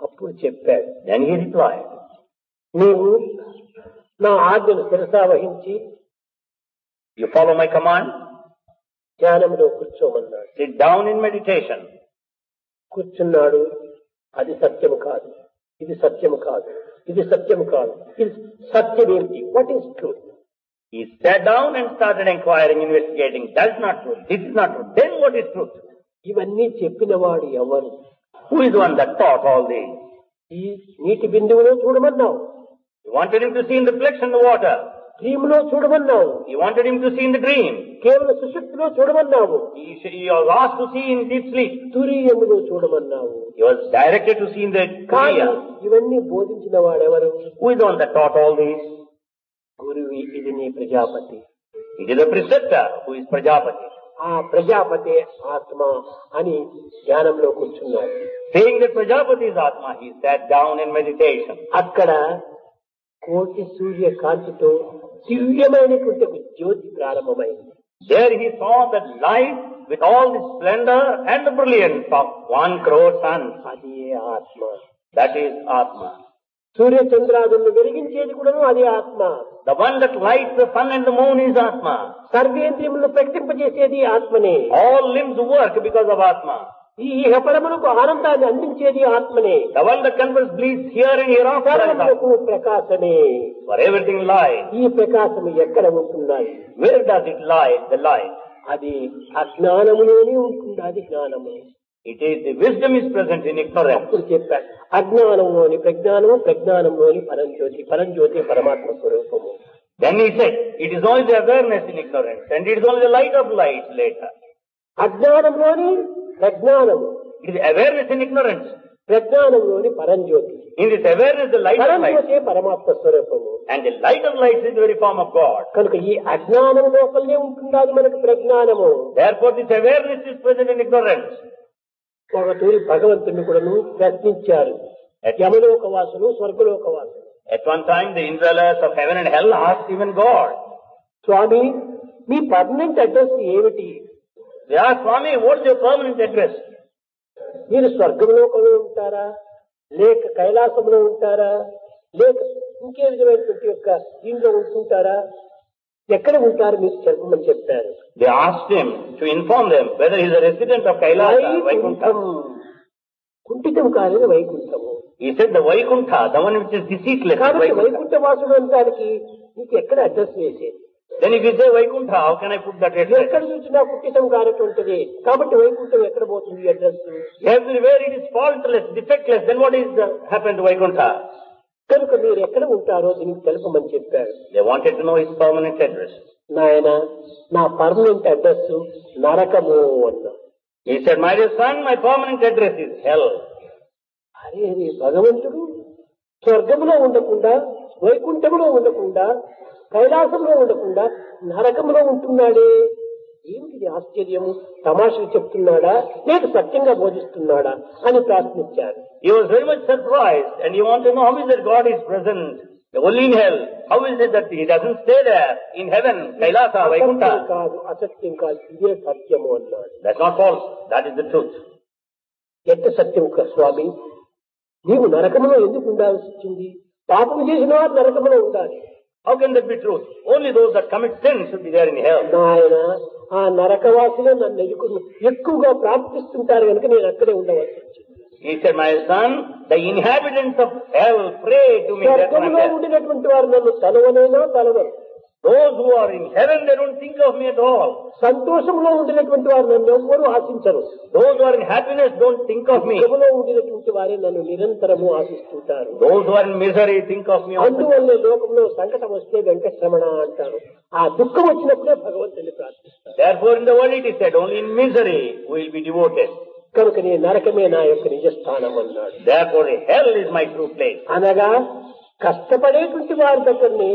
అప్పుడు చెప్పాడు, Then he replied, నీవు నా ఆజ్ఞను శిరసా వహించి you follow my command, ధ్యానంలో కూర్చోమన్నాడు. sit down in meditation. కూర్చున్నాడు. అది సత్యము కాదు, ఇది సత్యము కాదు, ఇది సత్యము కాదు, ఇది సత్యం ఏమిటి? What is truth? He sat down and started inquiring, investigating. That's not true. This is not true. Then what is truth? ఇవన్నీ చెప్పినవాడు ఎవరు? Who is the one that taught all these? ఈ నీటి బిందువులో చూడమన్నావు, You wanted him to see in reflection the water. Dream లో చూడమన్నావు. He wanted him to see in the dream. కేవలం సుషుప్తిలో చూడమన్నావు. He was asked to see in deep sleep. తురీయములో చూడమన్నావు. He was directed to see in the కానీ Turiya. ఇవన్నీ బోధించిన వాడెవరు? Who is the one that taught all these? గురువు. ఇది నీ Prajapati. It is the preceptor who is Prajapati. ఆ ప్రజాపతి ఆత్మ అని ధ్యానంలో కూర్చున్నాడు. Saying that Prajapati is Atma, he sat down in meditation. అక్కడ కోటి సూర్య కాంతితో దివ్యమైనటువంటి ఒక జ్యోతి ప్రారంభమైంది. There he saw that light with all the splendor and the brilliance of 1 crore suns. అది ఆత్మ. That is Atma. సూర్య చంద్రాదులను వెలిగించేది కూడా అది ఆత్మ. The one that lights the sun and the moon is Atma. సర్వేంద్రియములను ప్రకటింపజేసేది ఆత్మనే. All limbs work because of Atma. ఈ ఇహపరములకు ఆనందాన్ని అందించేది ఆత్మనే. The one that confers bliss here and hereafter is Atma. సర్వములకు ప్రకాశమే. For everything light. ఈ ప్రకాశము ఎక్కడ ఉంటున్నది? Where does it lie, the light? అది అజ్ఞానములోనే ఉంటుంది. అది జ్ఞానము. It is the wisdom is present in ignorance. అప్పుడు చెప్పాడు అజ్ఞానంలోని ప్రజ్ఞానము, ప్రజ్ఞానంలోని పరంజ్యోతి, పరంజ్యోతి పరమాత్మ స్వరూపము. Then he said, it is only the awareness in ignorance and it is only the light of light later. అజ్ఞానంలోని ప్రజ్ఞానము, It is awareness in ignorance. ప్రజ్ఞానంలోని Paramjyothi, In this awareness, the light of light. పరంజ్యోతి పరమాత్మ స్వరూపము. And the light of light is the very form of God. కనుక ఈ అజ్ఞానం లోపలనే ఉంటుంది అది మనకు ప్రజ్ఞానము. Therefore, this awareness is present in ignorance. ఒక తూరి భగవంతుని కూడా ప్రశ్నించారు యమలోకవాసులు, స్వర్గలోకవాసులు. At one time, the indwellers of heaven and hell asked even God. Swamy, me permanent address ఏమిటి? They asked, Swami, what is your permanent address? మీరు స్వర్గంలోకంలో ఉంటారా, లేక కైలాసంలో ఉంటారా, లేక ఇంకే విధమైనటువంటి యొక్క దీంట్లో ఉంటుంటారా, ఎక్కడ ఉంటారు మీకు చెప్పమని చెప్పారు. They asked him to inform them whether he is a resident of Kailasa or Vaikuntha. కుంఠితం కాలేదు వైకుంఠము. He said the Vaikuntha, the one which is deceaseless. కాబట్టి Vaikuntha. వైకుంఠ వాసుడు అంటానికి నీకు ఎక్కడ అడ్రస్ వేసేది? Then if you say Vaikuntha, how can I put that address? ఎక్కడ చూసినా కుంఠితం కానటువంటిది. కాబట్టి వైకుంఠం ఎక్కడ పోతుంది address? Everywhere it is faultless, defectless. Then what is happened to Vaikuntha? కనుక మీరు ఎక్కడ ఉంటారో దీనికి తెలుపమని చెప్పారు. They wanted to know his permanent address. నాయన, నా పర్మనెంట్ అడ్రస్ నరకము అన్నా. He said, my dear son, my permanent address is hell. అరే అరే, భగవంతుడు స్వర్గంలో ఉండకుండా, వైకుంఠంలో ఉండకుండా, కైలాసంలో ఉండకుండా నరకంలో ఉంటున్నాడే, ఏమిటి ఆశ్చర్యము? తమాషకు చెప్తున్నాడా లేక సత్యంగా బోధిస్తున్నాడా అని ప్రశ్నించారు. He was very much surprised and he wanted to know how is that God is present only in hell. How is it that he doesn't stay there in heaven, Kailasa, అసత్యం Vaikuntha? కాదు, అసత్యం కాదు, ఇదే సత్యము అన్నాడు. That's not false. That is the truth. ఎట్ట సత్యం స్వామి? నీవు నరకంలో ఎందుకు ఉండాల్సి వచ్చింది? పాపం చేసిన వారు నరకంలో ఉండాలి. How can that be truth? Only those that commit sin should be there in hell. నాయన, ఆ నరకవాసులే నన్ను ఎక్కువగా ప్రార్థిస్తుంటారు కనుక నేను అక్కడే ఉండవలసి వచ్చింది. He said, my son, the inhabitants of hell pray to me. స్వర్గంలో ఉండినటువంటి వారు నన్ను తలవనైనా తలవరు. Those who are in heaven, they don't think of me at all. సంతోషంలో ఉండినటువంటి వారు నన్ను ఎవ్వరూ ఆశించరు. Those who are in happiness don't think of me. దుఃఖంలో ఉండినటువంటి వారే నన్ను నిరంతరము ఆశిస్తుంటారు. Those who are in misery think of me also. అందువల్లే లోకంలో సంకటం వస్తే వెంకటరమణ అంటారు. ఆ దుఃఖం వచ్చినప్పుడే భగవంతుని ప్రార్థిస్తారు. Therefore in the world it is said, only in misery we will be devoted. కనుక నీ నరకమే నా యొక్క నిజస్థానం అన్నాడు. Therefore hell is my true place. అనగా కష్టపడేటువంటి వారి దగ్గరనే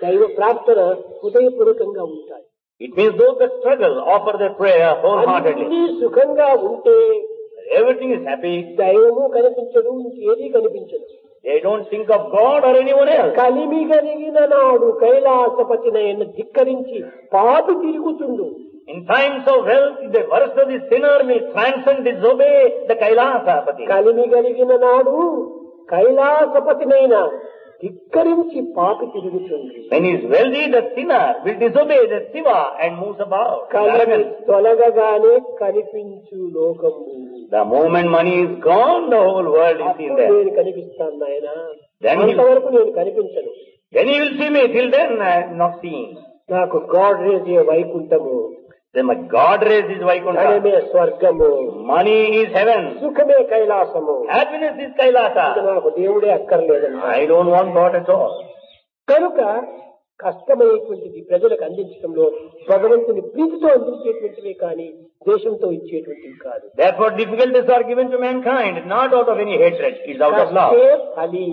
దైవ ప్రార్థన హృదయపూర్వకంగా ఉంటాయి. It means those that struggle offer their prayer wholeheartedly. అన్ని సుఖంగా ఉంటే Everything is happy. దైవము కనిపించదు, ఇంకేదీ కనిపించదు. They don't think of God or anyone else. కలిమి కలిగిన నాడు కైలాసపతినైన ధిక్కరించి పాపి తిరుగుతుండు. In times of wealth, the worst of the sinner will transcend, disobey the Kailasapati. కలిమి కలిగిన నాడు కైలాసపతినైన ధిక్కరించి పాపి తిరుగుతుంది. When he is wealthy, the sinner will disobey the Shiva and moves about. కలిమి తొలగగానే కనిపించు లోకము. The moment money is gone, the whole world is seen there. నేను కనిపిస్తాను నాయన, Then అంతవరకు నేను కనిపించను. Then he will see me. Till then, I am not seeing. నాకు God raise Vaikuntham, Then my God raised is Vaikuntha. ధనమే స్వర్గము, Money is heaven. సుఖమే కైలాసము. Happiness is Kailasa. నాకు దేవుడే అక్కర్లేదండి. I don't want God at all. కనుక కష్టమైనటువంటిది ప్రజలకు అందించడంలో భగవంతుని ప్రీతితో అందించేటువంటివే కానీ ద్వేషంతో ఇచ్చేటువంటివి కాదు. Therefore difficulties are given to mankind, not out of any hatred, it is out of love. కష్టే ఫలి.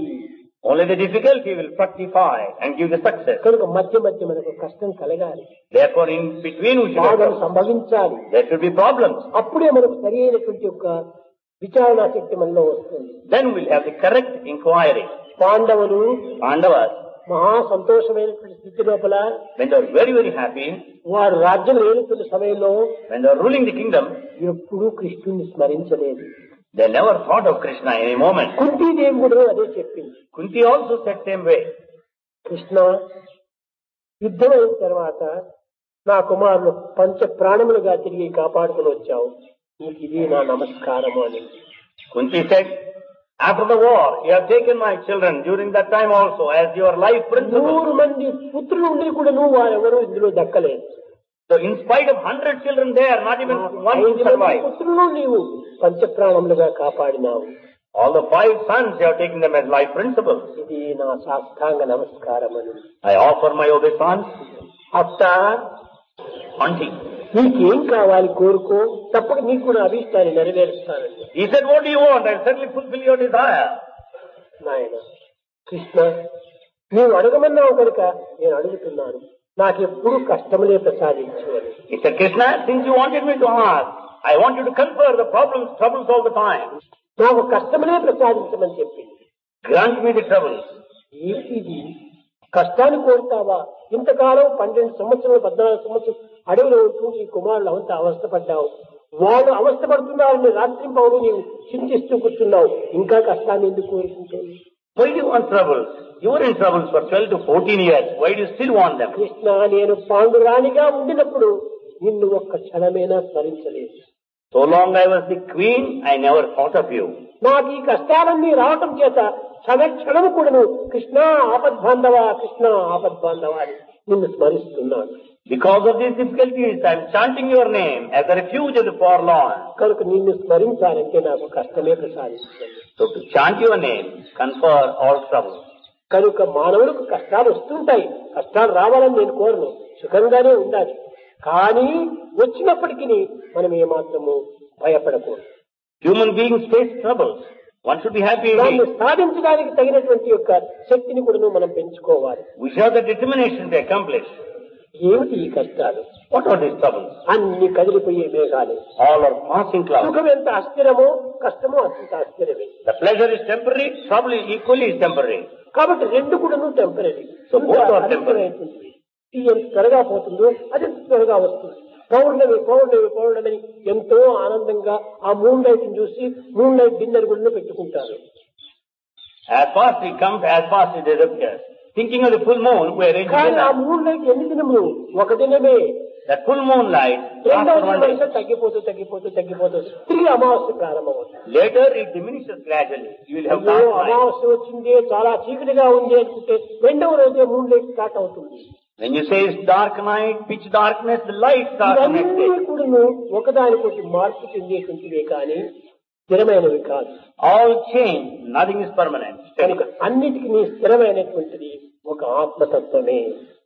Only the difficulty will fructify and give the success. కనుక మధ్య మధ్య మనకు కష్టం కలగాలి. Therefore in between we should బాధలు have, సంభవించాలి. there should be problems. అప్పుడే మనకు సరి అయినటువంటి యొక్క విచారణ శక్తి మనలో వస్తుంది. Then we'll have the correct inquiry. పాండవులు Pandavas, మహా సంతోషమైనటువంటి స్థితి లోపల when they were very, very happy, వారు రాజ్యం ఏలుతున్న సమయంలో when they were ruling the kingdom, ఎప్పుడూ కృష్ణుని స్మరించలేదు. they never thought of Krishna in any moment. Kuntidevi కూడా అదే చెప్పింది. Kunti also said same way. Krishna, యుద్ధం అయిన తర్వాత నా కుమారులు పంచ ప్రాణములుగా తిరిగి కాపాడుకుని వచ్చావు, నీకు ఇది నా నమస్కారము అని. Kunti said, after the war, you have taken my children during that time also as your life principle. 100 మంది పుత్రులు ఉండి కూడా నువ్వు వారెవరూ ఇందులో దక్కలేదు. So in spite of 100 children there, not even one 5 to మంది survive. పుత్రులు నీవు పంచప్రాణములుగా కాపాడినావు. All the 5 sons, you have taken them as life principles. ఇది నా సాష్టాంగ నమస్కారం అని. I offer my obeisance. అత్త, Auntie. నీకేం కావాలి కోరుకో, తప్పక నీకు కూడా అభిష్టాన్ని నెరవేరుస్తానండి. He said, what do you want? I'll certainly fulfill your desire. నాయన కృష్ణ, నీవు అడగమన్నావు కనుక నేను అడుగుతున్నాను, నాకెప్పుడు కష్టములే ప్రసాదించు అని. He said, Krishna, since you wanted me to ask, I want you to confer the problems, troubles all the time. నాకు కష్టములే ప్రసాదించమని చెప్పింది. Grant me the troubles. ఏమిటి కష్టాన్ని కోరుతావా? ఇంతకాలం 12 సంవత్సరాలు 14 సంవత్సరాలు అడవిలో ఉంటూ ఈ కుమారులు అంతా అవస్థపడ్డావు. వాళ్ళు అవస్థపడుతున్నారని రాత్రింపవడు నీవు చింతిస్తూ కూర్చున్నావు. ఇంకా కష్టాన్ని ఎందుకు కోరుకుంటావు? Why do you want troubles? You were in troubles for 12 to 14 years. Why do you still want them? Krishna, నేను పాండురాణిగా ఉండినప్పుడు నిన్ను ఒక్క క్షణమైనా స్మరించలేదు. So long I was the queen, I never thought of you. నాకు ఈ కష్టాలన్నీ రావటం చేత క్షణము కూడాను కృష్ణ ఆపద్బాంధవ, కృష్ణ ఆపద్బాంధవ అని నిన్ను స్మరిస్తున్నాను. Because of these difficulties, I am chanting your name as a refuge of the forlorn. కనుక నిన్ను స్మరించాలంటే నాకు కష్టమే ప్రసాదిస్తుంది. So to chant your name, confer all troubles. కనుక మానవులకు కష్టాలు వస్తుంటాయి. కష్టాలు రావాలని నేను కోరను, సుఖంగానే ఉండాలి. కానీ వచ్చినప్పటికీ మనం ఏమాత్రము భయపడకూడదు. Human beings face troubles. One should be happy దాన్ని indeed. సాధించడానికి తగినటువంటి యొక్క శక్తిని కూడా మనం పెంచుకోవాలి. We should have the determination to accomplish. ఏమిటి ఈ కష్టాలు? What are these troubles? అన్ని కదిలిపోయే మేఘాలు. All are passing clouds. సుఖం ఎంత అస్థిరమో కష్టమో అంత అస్థిరమే. The pleasure is temporary, trouble is equally temporary. కాబట్టి రెండు కూడాను temporary. So both are temporary. ఇది ఎంత త్వరగా పోతుందో అది ఎంత త్వరగా వస్తుంది. పౌర్ణమి పౌర్ణమి పౌర్ణమి ఎంతో ఆనందంగా ఆ మూన్ లైట్ చూసి మూన్ లైట్ డిన్నర్ కూడా పెట్టుకుంటారు. As fast it comes, as fast it disappears. Thinking of the full moon, we arrange కానీ ఆ dinner. మూన్ లైట్ ఎన్ని దినములు? ఒక దినమే. That full moonlight lasts రెండవ for one దినం day. తగ్గిపోతూ తగ్గిపోతూ తగ్గిపోతూ తిరిగి అమావాస్య ప్రారంభమవుతుంది. Later it diminishes gradually. You will have అయ్యో, dark night. అమావాస్య వచ్చింది, చాలా చీకటిగా ఉంది అనుకుంటే రెండవ రోజే మూన్ లైట్ స్టార్ట్ అవుతుంది. When you say it's dark night, pitch darkness, the light starts the next ఇవన్నీ day. కూడాను ఒకదానికొకటి మార్పు చెందేటువంటివే కానీ స్థిరమైనవి కాదు. All change, nothing is permanent. కనుక అన్నిటికీ స్థిరమైనటువంటిది ఒక ఆత్మతత్వమే.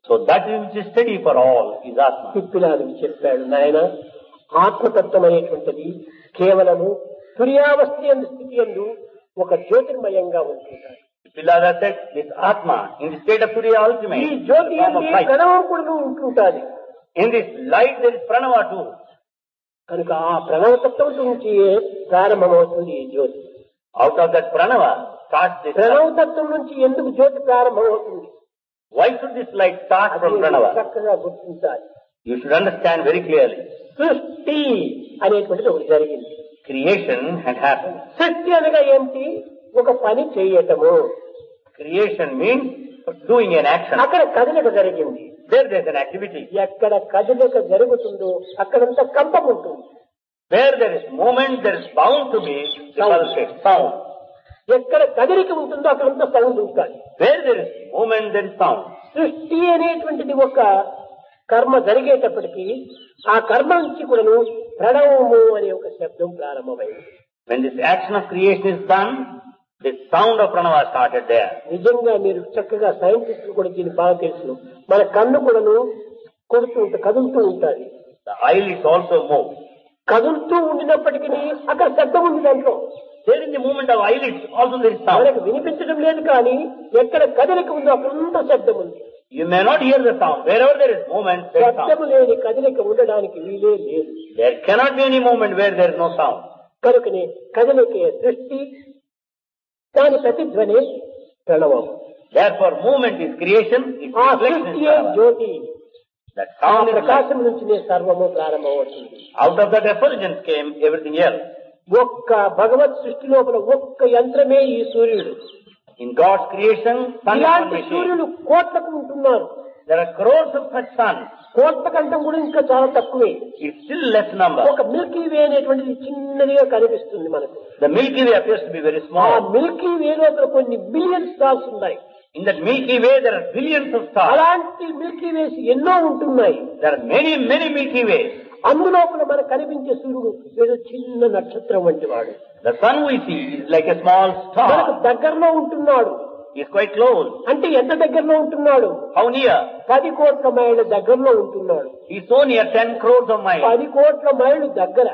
So that which is steady for all is Atma. పిప్పిలాదు చెప్పాడు, నాయన ఆత్మతత్వం అనేటువంటిది కేవలము తుర్యావస్థ యందు స్థితి యందు ఒక జ్యోతిర్మయంగా ఉంటుంది. Pilada said, this Atma, in the state of Turiya ఈ ultimate, in Jyothi the form of light. ప్రణవం కూడా ఉంటుంటాది. In this light there is Pranava too. కనుక ఆ ప్రణవతత్వం నుంచి ప్రారంభమవుతుంది ఈ జ్యోతి. Out of that Pranava starts this light. ప్రణవతత్వం నుంచి ఎందుకు జ్యోతి ప్రారంభమవుతుంది? Why should this light start from అది Pranava? చక్కగా గుర్తించాలి. You should understand very clearly. సృష్టి అనేటువంటిది ఒకటి జరిగింది. Creation had happened. సృష్టి అనగా ఏమిటి? ఒక పని చేయటము. Creation means doing an action. అక్కడ కదలిక జరిగింది. There is an activity. ఎక్కడ కదలిక జరుగుతుందో అక్కడంతా కంపం ఉంటుంది. Where there is movement, there is bound to be the pulsate, sound. ఎక్కడ కదలిక ఉంటుందో అక్కడంతా సౌండ్ ఉంటుంది. Where there is movement, there is sound. సృష్టి అనేటువంటిది ఒక కర్మ జరిగేటప్పటికీ ఆ కర్మ నుంచి కూడాను ప్రణవము అనే ఒక శబ్దం ప్రారంభమైంది. When this action of creation is done, The sound of pranava started there. నిజంగా మీరు చక్కగా సైంటిస్టులు కూడా దీన్ని బాగా తెలుసు. మన కన్ను కూడాను కదులుతూ ఉంటుంది. The eyelids also move. కదులుతూ ఉండినప్పటికీ అక్కడ శబ్దం ఉంది దాంట్లో. There in the movement of eyelids also there is sound. మనకు వినిపించడం లేదు కానీ ఎక్కడ కదలిక ఉందో అక్కడంతా శబ్దం ఉంది. You may not hear the sound. Wherever there is movement, there is శబ్దము sound. లేని కదలిక ఉండడానికి వీలే లేదు. There cannot be any movement where there is no sound. కనుకనే కదలికే సృష్టి, దాని ప్రతిధ్వని ప్రణవం. Therefore, movement is creation. Its ఆ reflection is సృష్టియే pranava. Jyothi. That ఆ sound is light. ప్రకాశం నుంచినే సర్వము ప్రారంభమవుతుంది. Out of that effulgence came everything else. ఒక్క భగవత్ సృష్టి లోపల ఒక్క యంత్రమే ఈ సూర్యుడు. In God's creation, sun is one ఇలాంటి machine. సూర్యులు కోట్లకు ఉంటున్నారు. There are crores of such suns. కోట్ల కంటే కూడా ఇంకా చాలా తక్కువే. It's still less number. ఒక మిల్కీ వే అనేటువంటిది చిన్నదిగా కనిపిస్తుంది మనకు. The Milky Way appears to be very ఆ small. మిల్కీ వే లోపల కొన్ని బిలియన్ స్టార్స్ ఉన్నాయి. In that Milky Way, there are billions of stars. అలాంటి మిల్కీ వేస్ ఎన్నో ఉంటున్నాయి. There are many, many Milky Ways. అందులోపల మనకు కనిపించే సూర్యుడు ఏదో చిన్న నక్షత్రం వంటి వాడు. The sun we see is like a small మనకు star. దగ్గరలో ఉంటున్నాడు. He's quite close. అంటే ఎంత దగ్గరలో ఉంటున్నాడు? How near? 10 కోట్ల మైళ్ళ దగ్గరలో ఉంటున్నాడు. He's so near 10 crores of miles. 10 కోట్ల మైళ్ళు దగ్గర.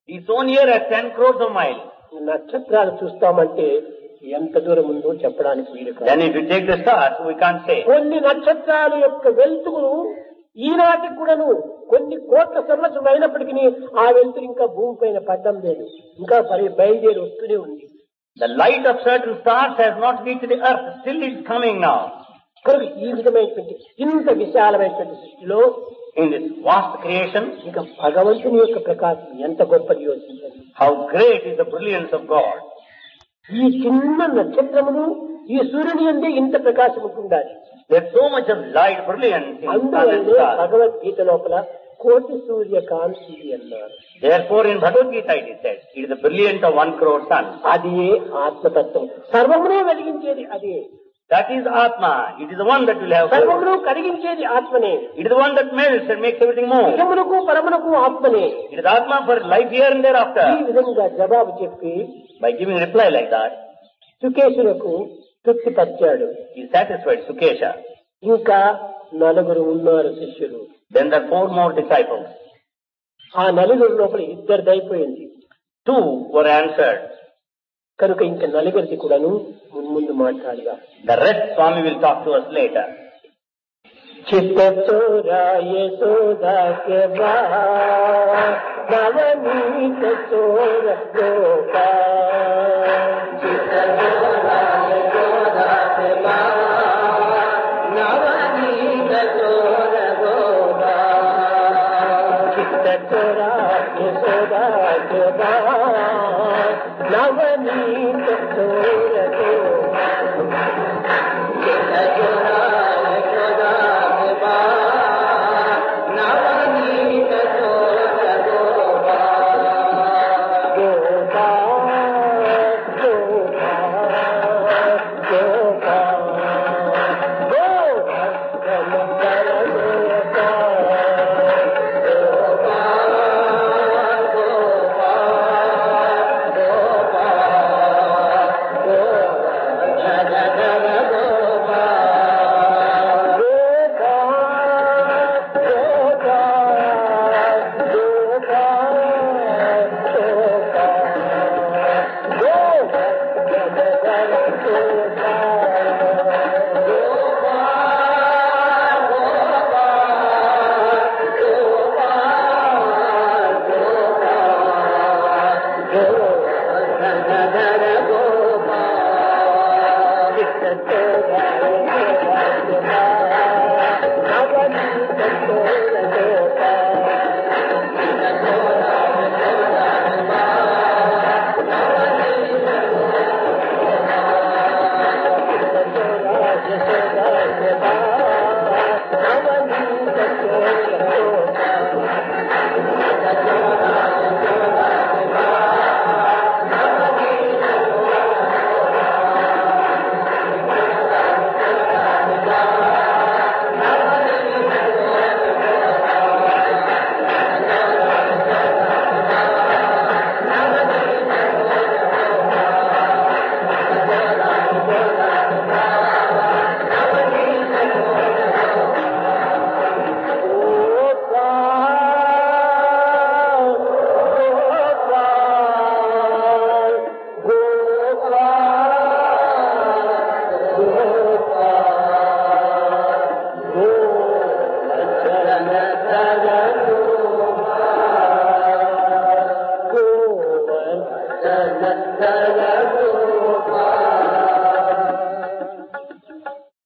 He's so near as 10 crores of miles. నక్షత్రాలు చూస్తామంటే ఎంత దూరం ఉందో చెప్పడానికి వీలు కాదు. Then if you take the stars, we can't say. కొన్ని నక్షత్రాల యొక్క వెలుతురు ఈనాటికి కూడాను కొన్ని కోట్ల సంవత్సరాలు అయినప్పటికీ ఆ వెలుతురు ఇంకా భూమి పైన పడ్డం లేదు. ఇంకా బయలుదేరి వస్తూనే ఉంది. The light of certain stars has not reached the earth. Still it's coming now. కనుక ఈ విధమైనటువంటి ఇంత విశాలమైనటువంటి సృష్టిలో In this vast creation, ఇంకా భగవంతుని యొక్క ప్రకాశం ఎంత గొప్పది యోచించండి. how great is the brilliance of God. ఈ చిన్న నక్షత్రమును ఈ సూర్యుని అందే ఇంత ప్రకాశం ఉంటుండాలి. There's so much of light, brilliance in sun and అందువల్లే stars. భగవద్గీత లోపల కోటి సూర్య కాంతి అన్నారు. Therefore, in Bhagavad Gita it is said, it is the brilliance of 1 crore sun. అది ఆత్మతత్వం. సర్వమును వెలిగించేది అదే. That is Atma. It is the one that will have. సర్వమును కలిగించేది ఆత్మనే. It is the one that melts and makes everything move. ఇహమునకు పరమునకు ఆత్మనే. It is Atma for life here and ఈ thereafter. విధంగా జవాబు చెప్పి By giving a reply like that, సుకేశులకు తృప్తిపరిచాడు. he satisfied Sukesha. ఇంకా 4 ఉన్నారు శిష్యులు. Then there are 4 more disciples. ఆ 4 లోపల 2 అయిపోయింది. 2 were answered. కనుక ఇంకా 4ది కూడాను ముందు మాట్లాడగా. The rest Swami will talk to us later. చిత్త చోరాయ సోదాకే బా నవనీత చోర గోపా చిత్త చోరాయ సోదాకే బా నవనీత చోర గోపా చిత్త చోరాయ సోదాకే బా నవనీత చోర గోపా చిత్త చోరాయ